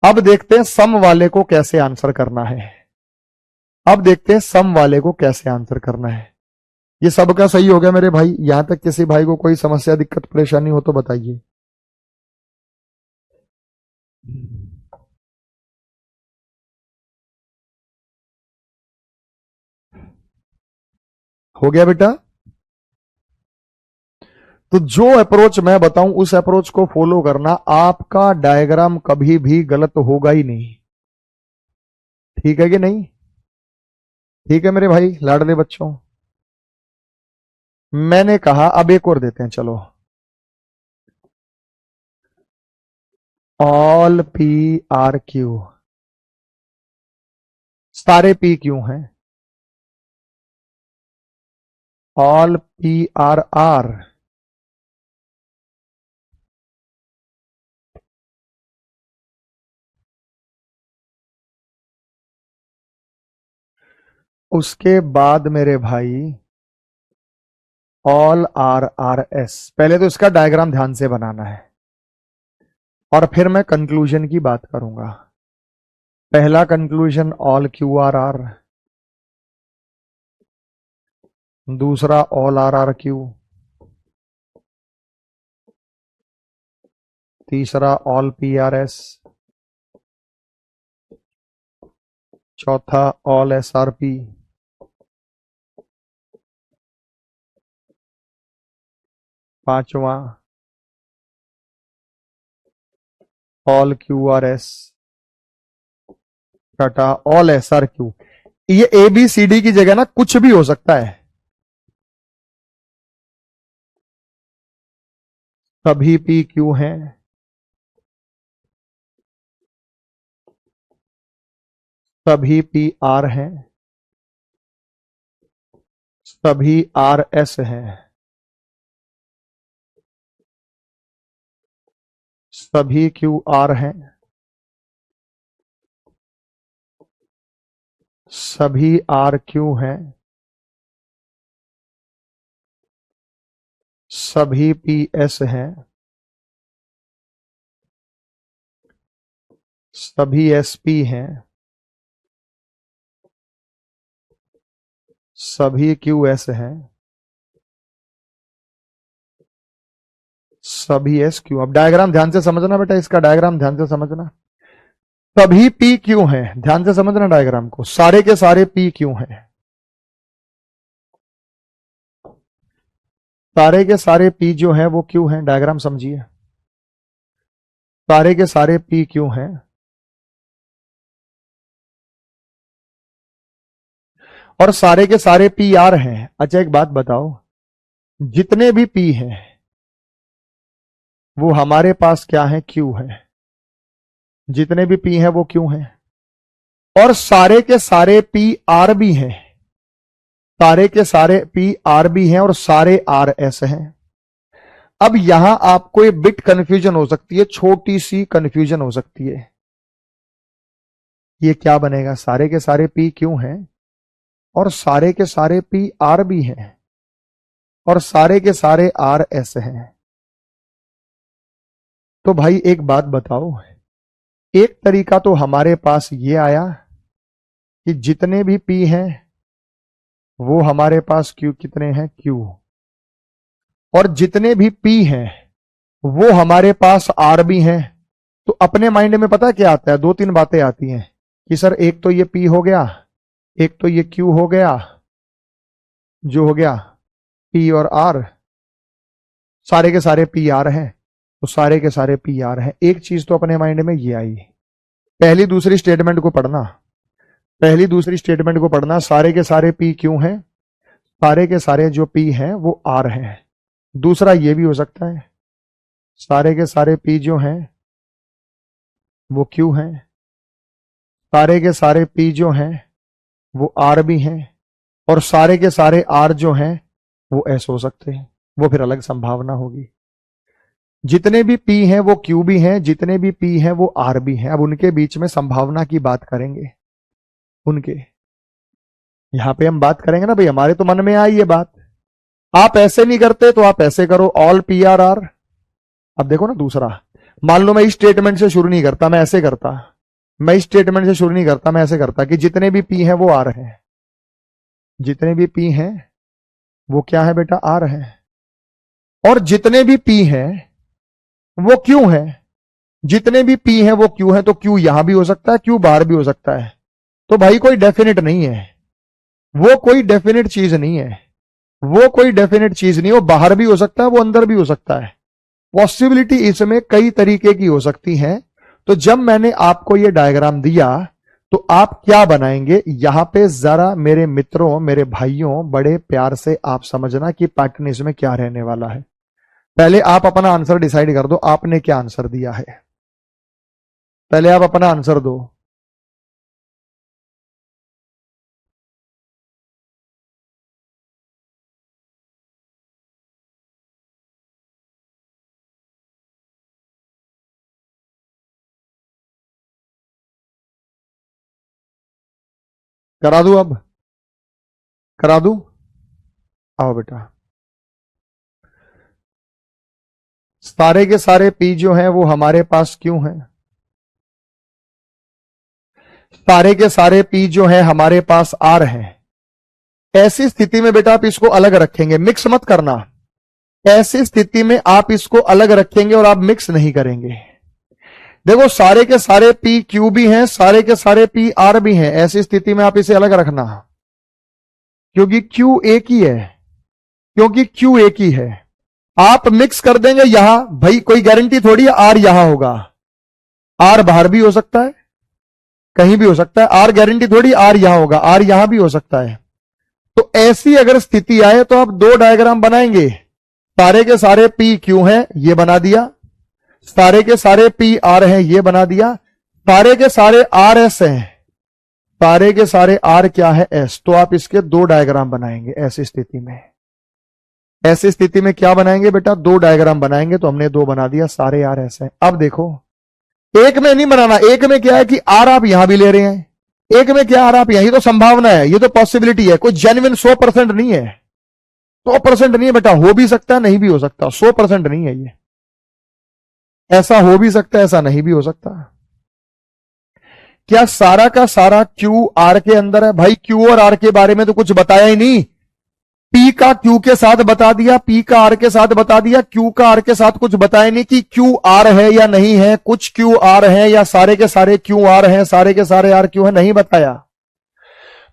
अब देखते हैं सम वाले को कैसे आंसर करना है। अब देखते हैं सम वाले को कैसे आंसर करना है। ये सबका सही हो गया मेरे भाई? यहां तक किसी भाई को कोई समस्या, दिक्कत, परेशानी हो तो बताइए। हो गया बेटा? तो जो अप्रोच मैं बताऊं उस अप्रोच को फॉलो करना, आपका डायग्राम कभी भी गलत होगा ही नहीं। ठीक है कि नहीं? ठीक है मेरे भाई लाडले बच्चों। मैंने कहा अब एक और देते हैं, चलो। ऑल पी आर क्यू, सारे पी क्यू हैं। ऑल पी आर आर उसके बाद मेरे भाई ऑल आर आर एस। पहले तो इसका डायग्राम ध्यान से बनाना है और फिर मैं कंक्लूजन की बात करूंगा। पहला conclusion all Q are R, दूसरा ऑल आर आर क्यू, तीसरा ऑल पी आर एस, चौथा ऑल एस आर पी, पांचवा ऑल क्यू आर एस, छठा ऑल एस आर क्यू। ये ए बी सी डी की जगह ना कुछ भी हो सकता है। सभी पी क्यू हैं, सभी पी आर हैं, सभी आर एस हैं, सभी क्यू आर हैं, सभी आर क्यू हैं, सभी पी एस हैं, सभी एस पी हैं, सभी क्यू एस हैं, सभी एस क्यू। अब डायग्राम ध्यान से समझना बेटा, इसका डायग्राम ध्यान से समझना। सभी पी क्यू हैं, ध्यान से समझना डायग्राम को, सारे के सारे पी क्यू हैं, सारे के सारे पी जो हैं वो क्यू हैं। डायग्राम समझिए, सारे के सारे पी क्यू हैं और सारे के सारे पी आर हैं। अच्छा एक बात बताओ, जितने भी पी हैं वो हमारे पास क्या है? क्यू है। जितने भी पी हैं वो क्यू हैं और सारे के सारे पी आर भी हैं, सारे के सारे पी आर भी हैं और सारे आर एस हैं। अब यहां आपको एक बिट कंफ्यूजन हो सकती है, छोटी सी कंफ्यूजन हो सकती है। ये क्या बनेगा? सारे के सारे पी क्यू हैं और सारे के सारे पी आर भी हैं और सारे के सारे आर एस हैं। तो भाई एक बात बताओ, एक तरीका तो हमारे पास ये आया कि जितने भी पी हैं वो हमारे पास क्यू कितने हैं? क्यू। और जितने भी पी हैं वो हमारे पास आर भी हैं। तो अपने माइंड में पता क्या आता है? दो तीन बातें आती हैं कि सर एक तो ये पी हो गया, एक तो ये क्यू हो गया, जो हो गया पी और आर, सारे के सारे पी आर हैं तो सारे के सारे पी आर हैं। एक चीज तो अपने माइंड में ये आई। पहली दूसरी स्टेटमेंट को पढ़ना, पहली दूसरी स्टेटमेंट को पढ़ना, सारे के सारे पी क्यू हैं, सारे के सारे जो पी हैं वो आर हैं। दूसरा ये भी हो सकता है सारे के सारे पी जो हैं वो क्यू हैं, सारे के सारे पी जो हैं वो आर भी हैं, और सारे के सारे आर जो हैं वो एस हो सकते हैं। वो फिर अलग संभावना होगी। जितने भी पी हैं वो क्यू भी हैं, जितने भी पी हैं वो आर भी हैं। अब उनके बीच में संभावना की बात करेंगे। उनके यहां पे हम बात करेंगे ना भाई, हमारे तो मन में आई ये बात, आप ऐसे नहीं करते तो आप ऐसे करो, ऑल पी आर आर। अब देखो ना दूसरा, मान लो मैं इस स्टेटमेंट से शुरू नहीं करता, मैं ऐसे करता, मैं इस स्टेटमेंट से शुरू नहीं करता, मैं ऐसे करता कि जितने भी पी हैं वो आ रहे हैं, जितने भी पी हैं वो क्या है बेटा, आ रहे हैं, और जितने भी पी हैं वो क्यों है, जितने भी पी हैं वो क्यू है, तो क्यू यहां भी हो सकता है, क्यू बाहर भी हो सकता है। तो भाई कोई डेफिनेट नहीं है, वो कोई डेफिनेट चीज नहीं है, वो कोई डेफिनेट चीज नहीं, वो बाहर भी हो सकता है, वो अंदर भी हो सकता है। पॉसिबिलिटी इसमें कई तरीके की हो सकती है। तो जब मैंने आपको ये डायग्राम दिया तो आप क्या बनाएंगे, यहां पे जरा मेरे मित्रों, मेरे भाइयों, बड़े प्यार से आप समझना कि पैटर्न इसमें क्या रहने वाला है। पहले आप अपना आंसर डिसाइड कर दो, आपने क्या आंसर दिया है, पहले आप अपना आंसर दो। करा दूं, अब करा दूं, आओ बेटा। सारे के सारे पी जो हैं वो हमारे पास क्यों हैं, सारे के सारे पी जो हैं हमारे पास आर हैं। ऐसी स्थिति में बेटा आप इसको अलग रखेंगे, मिक्स मत करना। ऐसी स्थिति में आप इसको अलग रखेंगे और आप मिक्स नहीं करेंगे। देखो सारे के सारे पी क्यू भी हैं, सारे के सारे पी आर भी हैं, ऐसी स्थिति में आप इसे अलग रखना, क्योंकि क्यू एक ही है, क्योंकि क्यू एक ही है। आप मिक्स कर देंगे यहां, भाई कोई गारंटी थोड़ी है आर यहां होगा, आर बाहर भी हो सकता है, कहीं भी हो सकता है, आर गारंटी थोड़ी आर यहां होगा, आर यहां भी हो सकता है। तो ऐसी अगर स्थिति आए तो आप दो डायग्राम बनाएंगे, सारे के सारे पी क्यू हैं ये बना दिया, सारे के सारे पी आर हैं ये बना दिया, सारे के सारे आर एस हैं, सारे के सारे आर क्या है, एस। तो आप इसके दो डायग्राम बनाएंगे ऐसी स्थिति में। ऐसी स्थिति में क्या बनाएंगे बेटा, दो डायग्राम बनाएंगे। तो हमने दो बना दिया, सारे आर एस हैं। अब देखो एक में नहीं बनाना, एक में क्या है कि आर आप यहां भी ले रहे हैं, एक में क्या आर आप यहीं, तो संभावना है, ये तो पॉसिबिलिटी है, कोई जेन्युइन 100% नहीं है, 100% नहीं है बेटा, हो भी सकता है नहीं भी हो सकता, 100% नहीं है ये, ऐसा हो भी सकता है ऐसा नहीं भी हो सकता। क्या सारा का सारा क्यू आर के अंदर है, भाई क्यू और आर के बारे में तो कुछ बताया ही नहीं, पी का क्यू के साथ बता दिया, पी का आर के साथ बता दिया, क्यू का आर के साथ कुछ बताया नहीं कि क्यू आर है या नहीं है, कुछ क्यू आर है या सारे के सारे क्यू आर हैं, सारे के सारे आर क्यू है, नहीं बताया।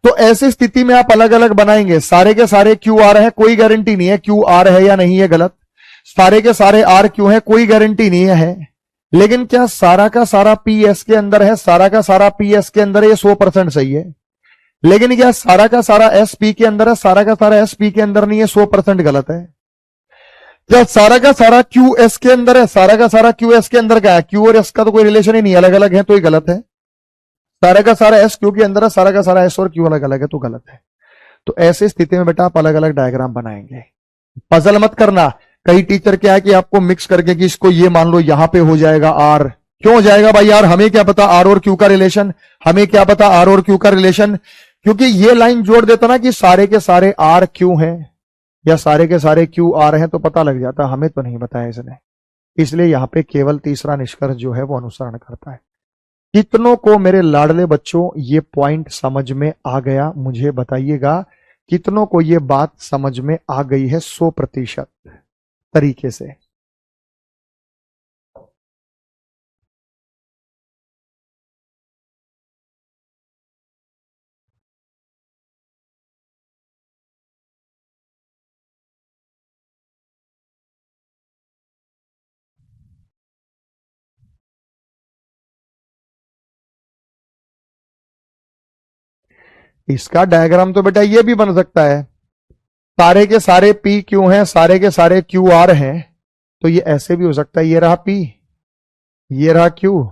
तो ऐसी स्थिति में आप अलग अलग बनाएंगे, सारे के सारे क्यू आर है, कोई गारंटी नहीं है क्यू आर है या नहीं है, गलत। सारे के सारे आर क्यू है, कोई गारंटी नहीं है। लेकिन क्या सारा का सारा पी एस के अंदर है, सारा का सारा पी एस के अंदर है, ये 100% सही है। लेकिन क्या सारा का सारा एस पी के अंदर है, सारा का सारा एस पी के अंदर नहीं है, 100% गलत है। क्या सारा का सारा क्यू एस के अंदर है, सारा का सारा क्यू एस के अंदर क्या है, क्यू और एस का तो कोई रिलेशन ही नहीं, अलग अलग है, तो ही गलत है। सारा का सारा एस क्यू के अंदर है, सारा का सारा एस और क्यू अलग अलग है, तो गलत है। तो ऐसे स्थिति में बेटा आप अलग अलग डायग्राम बनाएंगे, पजल मत करना। कई टीचर क्या है कि आपको मिक्स करके कि इसको ये मान लो यहां पे हो जाएगा आर, क्यों हो जाएगा भाई यार, हमें क्या पता आर और क्यू का रिलेशन, हमें क्या पता आर और क्यू का रिलेशन, क्योंकि ये लाइन जोड़ देता ना कि सारे के सारे आर क्यू हैं या सारे के सारे क्यू आर हैं, तो पता लग जाता, हमें तो नहीं बताया इसने। इसलिए यहां पे केवल तीसरा निष्कर्ष जो है वो अनुसरण करता है। कितनों को मेरे लाडले बच्चों ये पॉइंट समझ में आ गया, मुझे बताइएगा, कितनों को ये बात समझ में आ गई है 100% तरीके से। इसका डायग्राम तो बेटा ये भी बन सकता है, सारे के सारे पी क्यू हैं, सारे के सारे क्यू आर हैं, तो ये ऐसे भी हो सकता है, ये रहा P, ये रहा Q,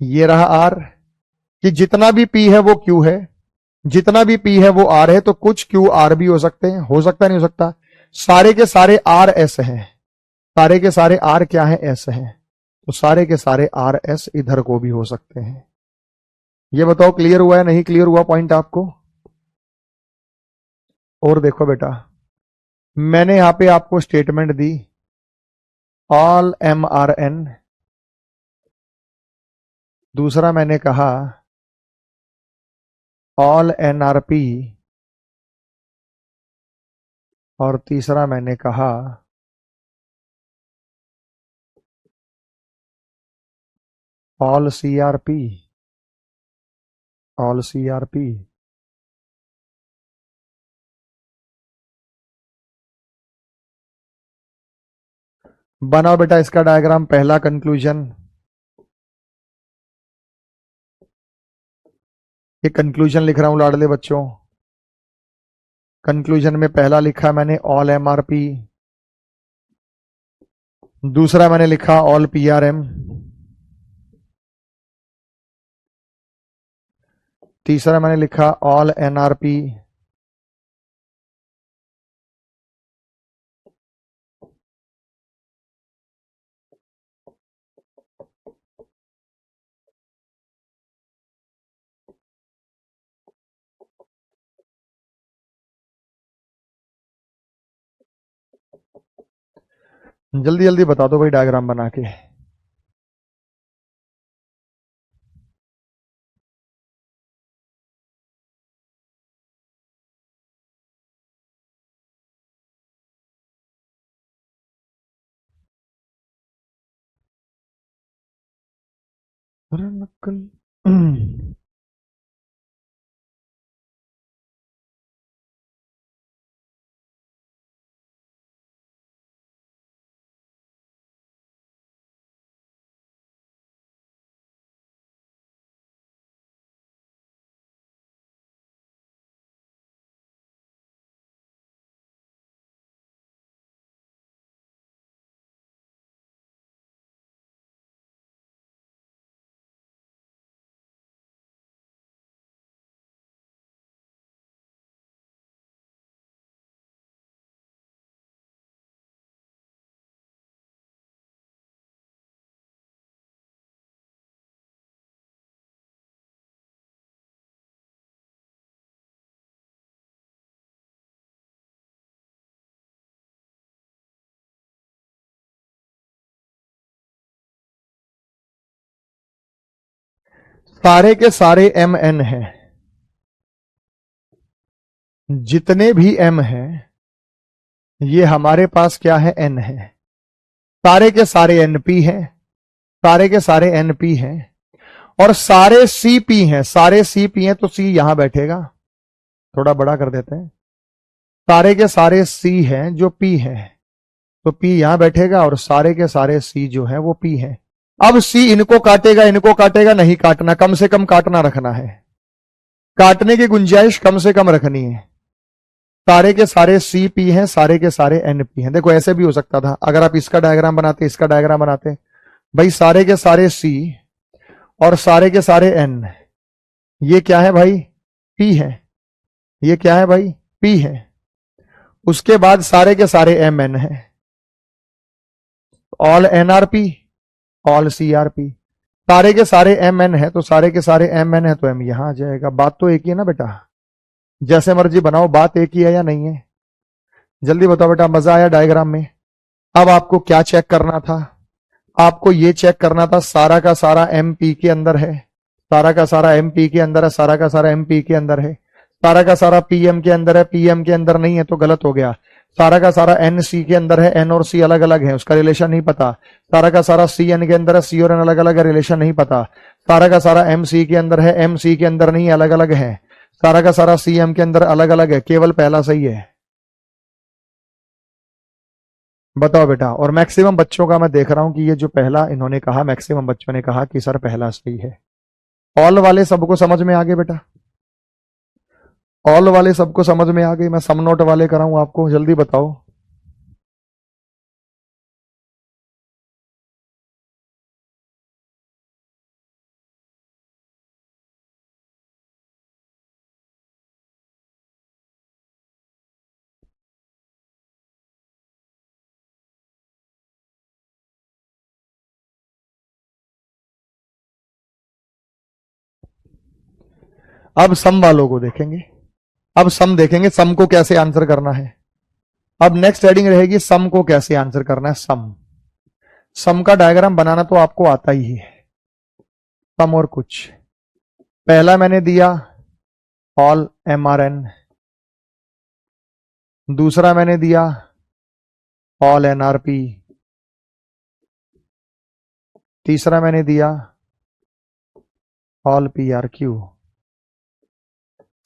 ये रहा R, कि जितना भी P है वो Q है, जितना भी P है वो R है, तो कुछ Q R भी हो सकते हैं, हो सकता नहीं हो सकता? सारे के सारे R S हैं, सारे के सारे R क्या है? S हैं, तो सारे के सारे R S इधर को भी हो सकते हैं। ये बताओ क्लियर हुआ है नहीं क्लियर हुआ पॉइंट आपको? और देखो बेटा, मैंने यहां पे आपको स्टेटमेंट दी, ऑल MRN, दूसरा मैंने कहा ऑल NRP, और तीसरा मैंने कहा ऑल CRP, ऑल CRP। बनाओ बेटा इसका डायग्राम, पहला कंक्लूजन, ये कंक्लूजन लिख रहा हूं लाडले बच्चों। कंक्लूजन में पहला लिखा मैंने ऑल MRP, दूसरा मैंने लिखा ऑल PRM, तीसरा मैंने लिखा ऑल NRP, जल्दी जल्दी बता दो भाई डायग्राम बना के। अरे नक्कल। सारे के सारे MN हैं, जितने भी M हैं ये हमारे पास क्या है? N है। सारे के सारे NP हैं, सारे के सारे NP हैं, और सारे CP हैं, सारे CP हैं, तो C यहां बैठेगा, थोड़ा बड़ा कर देते हैं। सारे के सारे C हैं जो P हैं, तो P यहां बैठेगा, और सारे के सारे C जो है वो P है। अब C इनको काटेगा नहीं काटना, कम से कम काटना रखना है, काटने की गुंजाइश कम से कम रखनी है। सारे के सारे CP हैं, सारे के सारे NP हैं। देखो ऐसे भी हो सकता था, अगर आप इसका डायग्राम बनाते, इसका डायग्राम बनाते, भाई सारे के सारे C और सारे के सारे N, ये क्या है भाई? P है। ये क्या है भाई? P है। उसके बाद सारे के सारे MN है, ऑल NRP, ऑल CRP। सारे के सारे MN है, तो सारे के सारे MN है, तो M यहां आ जाएगा। बात तो एक ही है ना बेटा, जैसे मर्जी बनाओ, बात एक ही है या नहीं है? जल्दी बताओ बेटा, मजा आया डायग्राम में? अब आपको क्या चेक करना था? आपको ये चेक करना था सारा का सारा MP के अंदर है, सारा का सारा MP के अंदर है, सारा का सारा MP के अंदर है, सारा का सारा PM के अंदर है, PM के अंदर नहीं है तो गलत हो गया। सारा का सारा NC के अंदर है, N और C अलग अलग है, उसका रिलेशन नहीं पता। सारा का सारा CN के अंदर है, C और N अलग अलग है, रिलेशन नहीं पता। सारा का सारा MC के अंदर है, MC के अंदर नहीं, अलग अलग है। सारा का सारा CM के अंदर अलग अलग है, केवल पहला सही है। बताओ बेटा। और मैक्सिमम बच्चों का मैं देख रहा हूं कि ये जो पहला इन्होंने कहा, मैक्सिमम बच्चों ने कहा कि सर पहला सही है। ऑल वाले सबको समझ में आ गए बेटा? ऑल वाले सबको समझ में आ गई? मैं सम नोट वाले कराऊं आपको, जल्दी बताओ। अब सम वालों को देखेंगे। अब सम देखेंगे, सम को कैसे आंसर करना है। अब नेक्स्ट हेडिंग रहेगी सम को कैसे आंसर करना है। सम का डायग्राम बनाना तो आपको आता ही है। सम और कुछ, पहला मैंने दिया ऑल MRN, दूसरा मैंने दिया ऑल NRP, तीसरा मैंने दिया ऑल PRQ।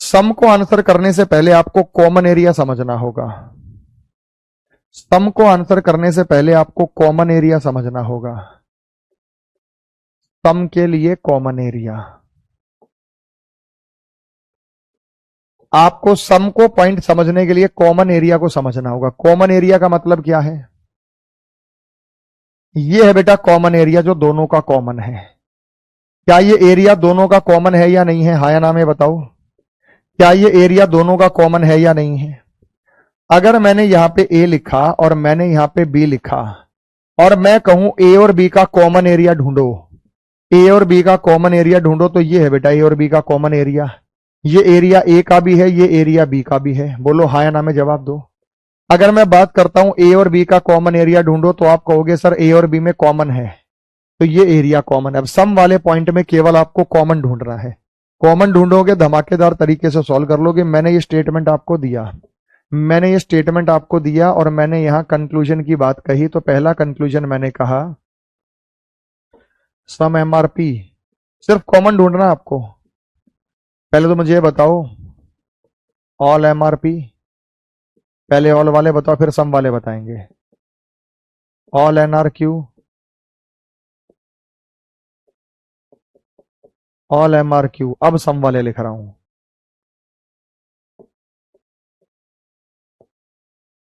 सम को आंसर करने से पहले आपको कॉमन एरिया समझना होगा। सम को आंसर करने से पहले आपको कॉमन एरिया समझना होगा। सम के लिए कॉमन एरिया, आपको सम को पॉइंट समझने के लिए कॉमन एरिया को समझना होगा। कॉमन एरिया का मतलब क्या है? ये है बेटा कॉमन एरिया जो दोनों का कॉमन है। क्या ये एरिया दोनों का कॉमन है या नहीं है? हाँ या ना में बताओ, क्या ये एरिया दोनों का कॉमन है या नहीं है? अगर मैंने यहां पे A लिखा और मैंने यहां पे B लिखा और मैं कहूं A और B का कॉमन एरिया ढूंढो, A और B का कॉमन एरिया ढूंढो, तो ये है बेटा A और B का कॉमन एरिया। ये एरिया A का भी है, ये एरिया B का भी है। बोलो हाँ या ना में जवाब दो। अगर मैं बात करता हूं A और B का कॉमन एरिया ढूंढो, तो आप कहोगे सर A और B में कॉमन है, तो ये एरिया कॉमन है। अब सम वाले पॉइंट में केवल आपको कॉमन ढूंढना है। कॉमन ढूंढोगे, धमाकेदार तरीके से सॉल्व कर लोगे। मैंने ये स्टेटमेंट आपको दिया, और मैंने यहां कंक्लूजन की बात कही। तो पहला कंक्लूजन मैंने कहा सम MRP, सिर्फ कॉमन ढूंढना आपको। पहले तो मुझे ये बताओ ऑल MRP, पहले ऑल वाले बताओ फिर सम वाले बताएंगे। All NRQ, all MRQ। अब सम वाले लिख रहा हूं।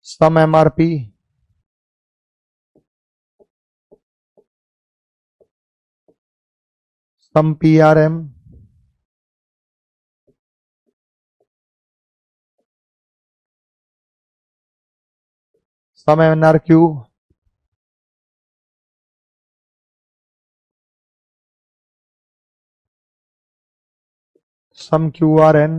सम MRP, सम PRM, सम NRQ, सम QRN,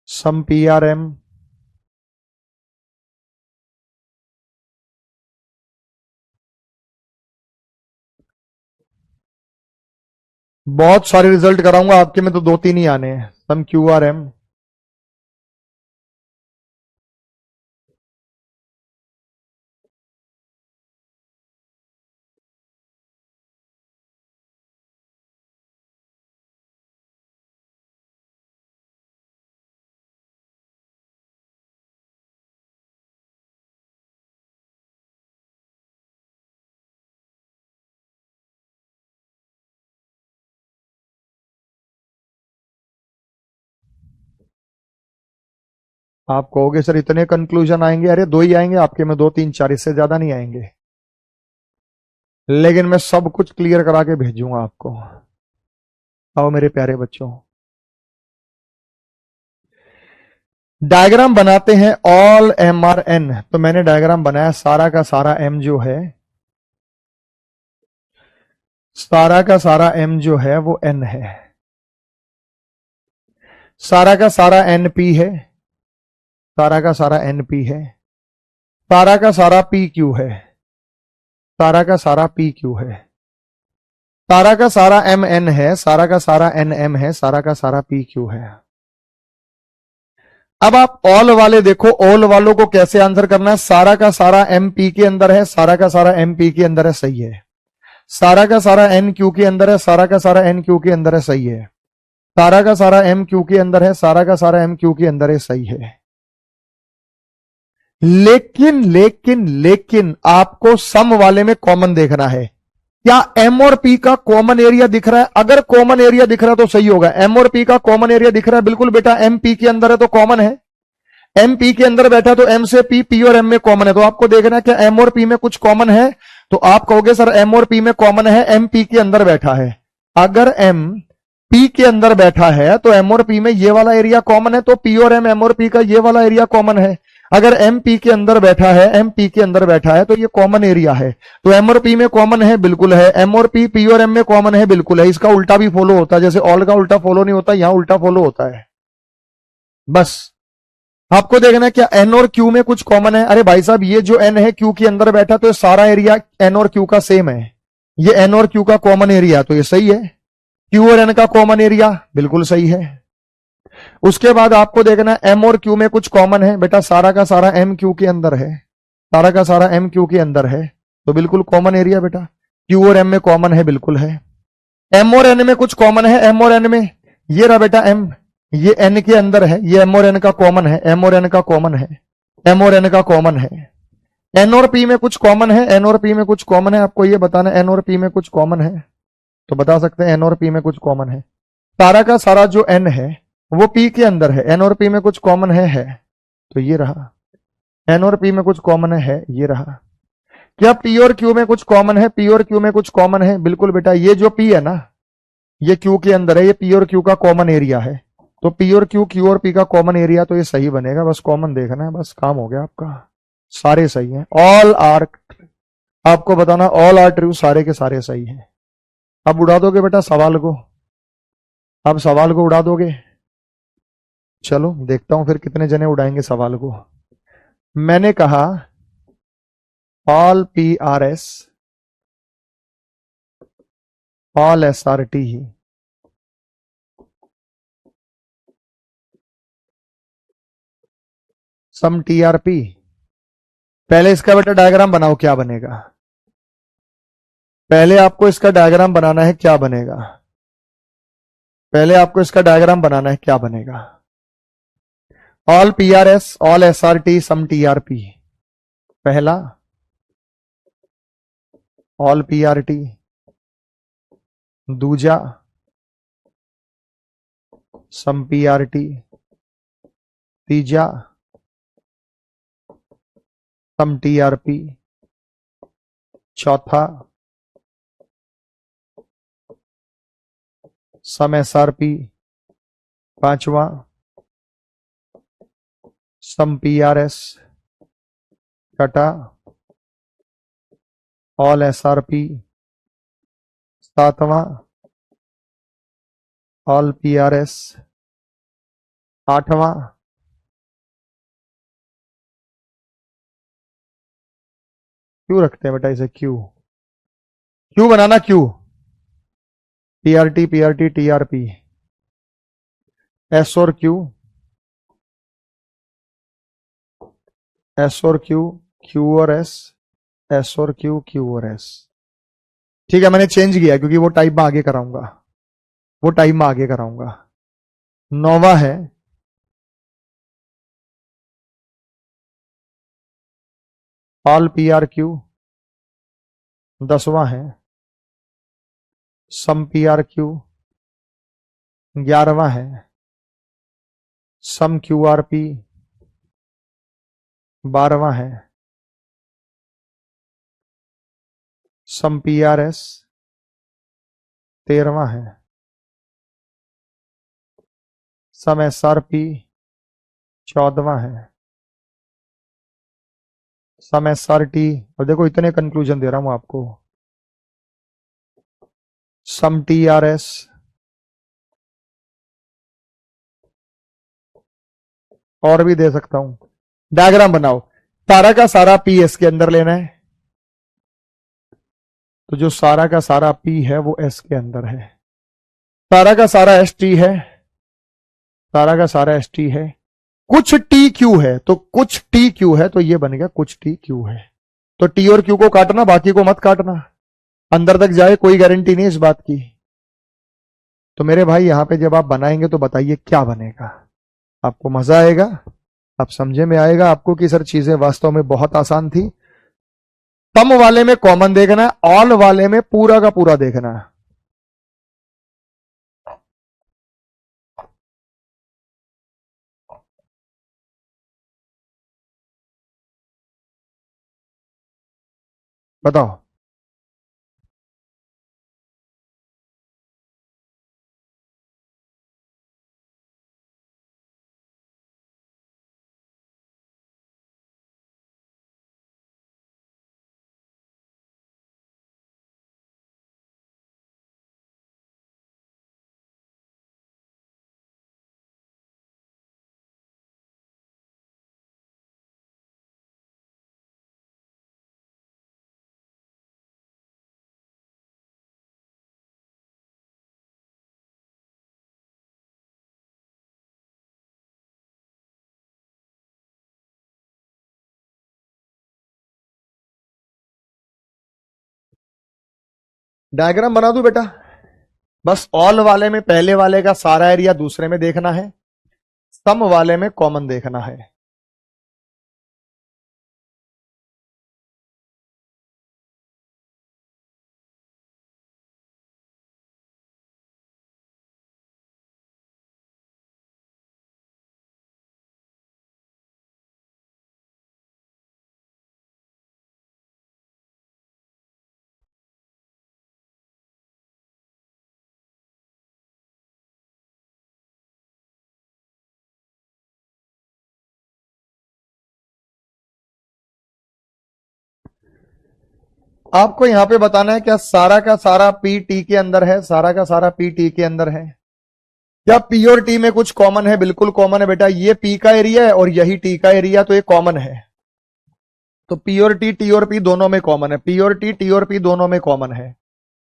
सम PRM, बहुत सारे रिजल्ट कराऊंगा आपके में, तो 2-3 ही आने हैं। सम QRM, आप कहोगे सर इतने कंक्लूजन आएंगे? अरे 2 ही आएंगे आपके में, 2-3-4, इससे ज्यादा नहीं आएंगे। लेकिन मैं सब कुछ क्लियर करा के भेजूंगा आपको। आओ मेरे प्यारे बच्चों, डायग्राम बनाते हैं ऑल MRN। तो मैंने डायग्राम बनाया, सारा का सारा M जो है, सारा का सारा M जो है वो N है, सारा का सारा NP है, सारा का सारा NP है, सारा का सारा PQ है, सारा का सारा PQ है, सारा का सारा MN है, सारा का सारा NM है, सारा का सारा PQ है। अब आप ऑल वाले देखो, ऑल वालों को कैसे आंसर करना है। सारा का सारा MP के अंदर है, सारा का सारा MP के अंदर है, सही है। सारा का सारा NQ के अंदर है, सारा का सारा NQ के अंदर है, सही है। सारा का सारा MQ के अंदर है, सारा का सारा MQ के अंदर है, सही है। लेकिन लेकिन लेकिन आपको सम वाले में कॉमन देखना है। क्या M और P का कॉमन एरिया दिख रहा है? अगर कॉमन एरिया दिख रहा है तो सही होगा। M और P का कॉमन एरिया दिख रहा है, बिल्कुल बेटा, M P के अंदर है तो कॉमन है। M P के अंदर बैठा तो M से P, P और M में कॉमन है। तो आपको देखना है कि M और P में कुछ कॉमन है, तो आप कहोगे सर M और P में कॉमन है, M P के अंदर बैठा है। अगर M P के अंदर बैठा है तो M और P में ये वाला एरिया कॉमन है, तो P और M और P का ये वाला एरिया कॉमन है। अगर एम पी के अंदर बैठा है, एम पी के अंदर बैठा है तो ये कॉमन एरिया है। तो एम और पी में कॉमन है, बिल्कुल है। एम और पी और एम में कॉमन है, बिल्कुल है। इसका उल्टा भी फॉलो होता है, जैसे ऑल का उल्टा फॉलो नहीं होता, यहां उल्टा फॉलो होता है। बस आपको देखना है क्या एन और क्यू में कुछ कॉमन है। अरे भाई साहब, ये जो एन है क्यू के अंदर बैठा तो ये सारा एरिया एन और क्यू का सेम है। ये एन और क्यू का कॉमन एरिया, तो ये सही है। क्यू और एन का कॉमन एरिया, बिल्कुल सही है। उसके बाद आपको देखना है एम और क्यू में कुछ कॉमन है। बेटा सारा का सारा एम क्यू के अंदर है, सारा का सारा एम क्यू के अंदर है, तो बिल्कुल कॉमन एरिया बेटा। क्यू और एम में कॉमन है, बिल्कुल है। एम और एन में कुछ कॉमन है, एम और एन में ये रहा बेटा एम, ये एन के अंदर है, ये एम और एन का कॉमन है, एम और एन का कॉमन है, एम और एन का कॉमन है। एन और पी में कुछ कॉमन है, एन और पी में कुछ कॉमन है। आपको ये बताना एन और पी में कुछ कॉमन है, तो बता सकते हैं एन और पी में कुछ कॉमन है। सारा का सारा जो एन है वो पी के अंदर है, एन और पी में कुछ कॉमन है, तो ये रहा। एन और पी में कुछ कॉमन है, ये रहा। क्या पी और क्यू में कुछ कॉमन है? पी और क्यू में कुछ कॉमन है, बिल्कुल बेटा। ये जो पी है ना, ये क्यू के अंदर है, ये पी और क्यू का कॉमन एरिया है। तो पी और क्यू, क्यू और पी का कॉमन एरिया, तो ये सही बनेगा। बस कॉमन देखना है, बस काम हो गया आपका। सारे सही हैं, ऑल आर। आपको बताना ऑल आर ट्रू, सारे के सारे सही हैं। अब उड़ा दोगे बेटा सवाल को, अब सवाल को उड़ा दोगे। चलो देखता हूं फिर कितने जने उड़ाएंगे सवाल को। मैंने कहा all P are S, all S R T ही, सम टी आर पी। पहले इसका बेटा डायग्राम बनाओ, क्या बनेगा। पहले आपको इसका डायग्राम बनाना है, क्या बनेगा। पहले आपको इसका डायग्राम बनाना है, क्या बनेगा। All P are S, all S R T, some T R P. पहला ऑल पी आर टी, दूजा सम पी आर टी, तीजा सम टी आर पी, चौथा सम एस आर पी, पांचवा सम पी आर एस, छठा all S are P, सातवां all P are S, आठवां Q रखते हैं बेटा इसे, क्यू। क्यू बनाना, Q. P R T, P R T, T R P, S और क्यू, एस और क्यू, क्यू और एस, एस और क्यू, क्यू और एस। ठीक है, मैंने चेंज किया क्योंकि वो टाइप में आगे कराऊंगा, वो टाइप में आगे कराऊंगा। नौवा है ऑल पी आर क्यू, 10वां है सम पी आर क्यू, 11वां है सम क्यू आर पी, 12वां है सम पी आर एस, 13वां है सम एस आर पी, 14वां है सम एस आर टी। और देखो इतने कंक्लूजन दे रहा हूं आपको, सम टी आर एस, और भी दे सकता हूं। डायग्राम बनाओ, सारा का सारा पी एस के अंदर लेना है, तो जो सारा का सारा पी है वो एस के अंदर है। सारा का सारा एस टी है, सारा का सारा एस टी है। कुछ टी क्यू है, तो कुछ टी क्यू है, तो ये बन गया कुछ टी क्यू है। तो टी और क्यू को काटना, बाकी को मत काटना। अंदर तक जाए कोई गारंटी नहीं इस बात की। तो मेरे भाई यहां पे जब आप बनाएंगे तो बताइए क्या बनेगा। आपको मजा आएगा, आप समझे में आएगा आपको कि सर चीजें वास्तव में बहुत आसान थी। सम वाले में कॉमन देखना है, ऑल वाले में पूरा का पूरा देखना है। बताओ। डायग्राम बना दूं बेटा? बस ऑल वाले में पहले वाले का सारा एरिया दूसरे में देखना है, सम वाले में कॉमन देखना है। आपको यहां पे बताना है क्या सारा का सारा पी टी के अंदर है, सारा का सारा पी टी के अंदर है। क्या पी और टी में कुछ कॉमन है? बिल्कुल कॉमन है बेटा, ये पी का एरिया है और यही टी का एरिया, तो ये कॉमन है। तो पी और टी और पी दोनों में कॉमन है, पी और टी और पी दोनों में कॉमन है।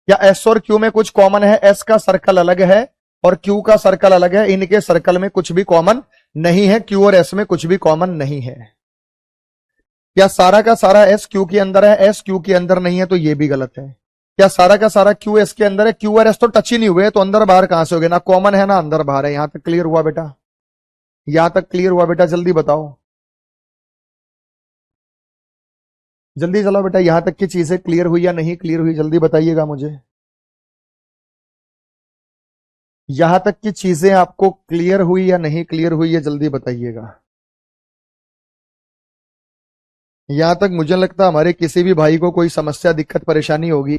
या एस और क्यू में कुछ कॉमन है? एस का सर्कल अलग है और क्यू का सर्कल अलग है, इनके सर्कल में कुछ भी कॉमन नहीं है, क्यू और एस में कुछ भी कॉमन नहीं है। क्या सारा का सारा एस क्यू के अंदर है? एस क्यू के अंदर नहीं है, तो ये भी गलत है। क्या सारा का सारा क्यू एस के अंदर है? क्यू और एस तो टच ही नहीं हुए, तो अंदर बाहर कहां से हो गए? ना कॉमन है ना अंदर बाहर है। यहां तक क्लियर हुआ बेटा? यहां तक क्लियर हुआ बेटा? जल्दी बताओ, जल्दी चलो बेटा, यहां तक की चीजें क्लियर हुई या नहीं क्लियर हुई, जल्दी बताइएगा मुझे। यहां तक की चीजें आपको क्लियर हुई या नहीं क्लियर हुई, ये जल्दी बताइएगा। यहां तक मुझे लगता हमारे किसी भी भाई को कोई समस्या दिक्कत परेशानी होगी।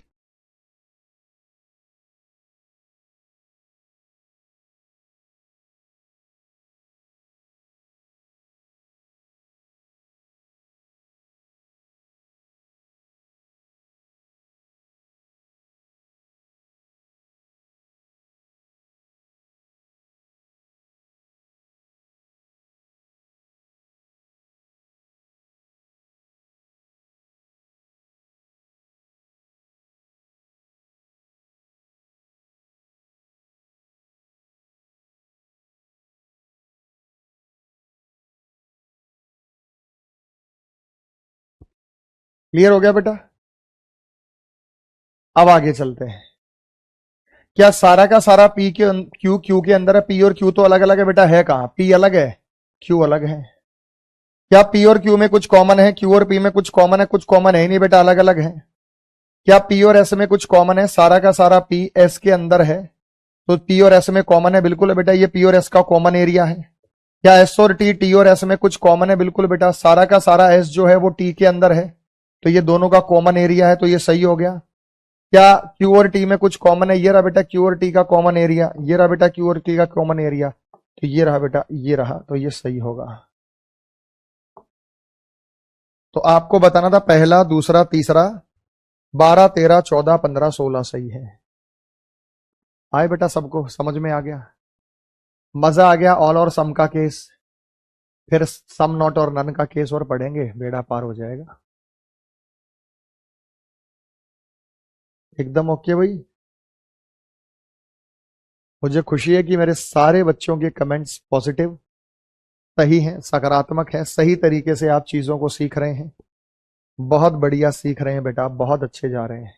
क्लियर हो गया बेटा? अब आगे चलते हैं। क्या सारा का सारा पी के क्यू क्यू के अंदर है? पी और क्यू तो अलग अलग है बेटा, है कहां? पी अलग है, क्यू अलग है। क्या पी और क्यू में कुछ कॉमन है? क्यू और पी में कुछ कॉमन है? कुछ कॉमन है ही नहीं बेटा, अलग अलग है। क्या पी और एस में कुछ कॉमन है? सारा का सारा पी एस के अंदर है, तो पी और एस में कॉमन है, बिल्कुल है बेटा, ये पी और एस का कॉमन एरिया है। क्या एस और टी और एस में कुछ कॉमन है? बिल्कुल बेटा, सारा का सारा एस जो है वो टी के अंदर है, तो ये दोनों का कॉमन एरिया है, तो ये सही हो गया। क्या क्यू और टी में कुछ कॉमन है? ये रहा बेटा क्यू और टी का कॉमन एरिया, ये रहा बेटा क्यू और टी का कॉमन एरिया, तो ये रहा बेटा, ये रहा, तो ये सही होगा। तो आपको बताना था पहला, दूसरा, तीसरा, 12, 13, 14, 15, 16 सही है। आए बेटा, सबको समझ में आ गया? मजा आ गया? ऑल और सम का केस, फिर सम नॉट और नन का केस और पढ़ेंगे, बेड़ा पार हो जाएगा। एकदम ओके भाई। मुझे खुशी है कि मेरे सारे बच्चों के कमेंट्स पॉजिटिव सही हैं, सकारात्मक हैं, सही तरीके से आप चीजों को सीख रहे हैं। बहुत बढ़िया सीख रहे हैं बेटा, बहुत अच्छे जा रहे हैं,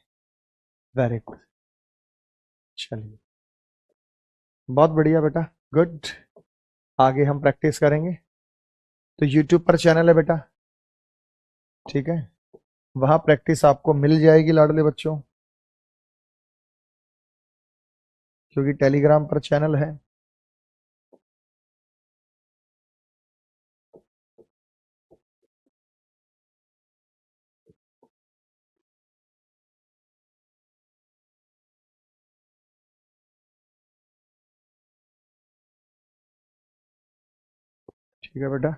वेरी गुड। चलिए, बहुत बढ़िया बेटा, गुड। आगे हम प्रैक्टिस करेंगे। तो यूट्यूब पर चैनल है बेटा, ठीक है, वहां प्रैक्टिस आपको मिल जाएगी लाडले बच्चों, क्योंकि टेलीग्राम पर चैनल है। ठीक है बेटा,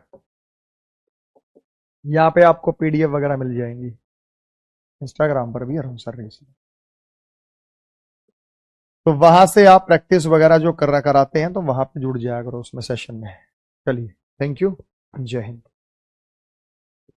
यहाँ पे आपको पीडीएफ वगैरह मिल जाएंगी, इंस्टाग्राम पर भी है सर रेसी, तो वहां से आप प्रैक्टिस वगैरह जो कर कराते हैं, तो वहां पे जुड़ जाया करो उसमें सेशन में। चलिए, थैंक यू, जय हिंद।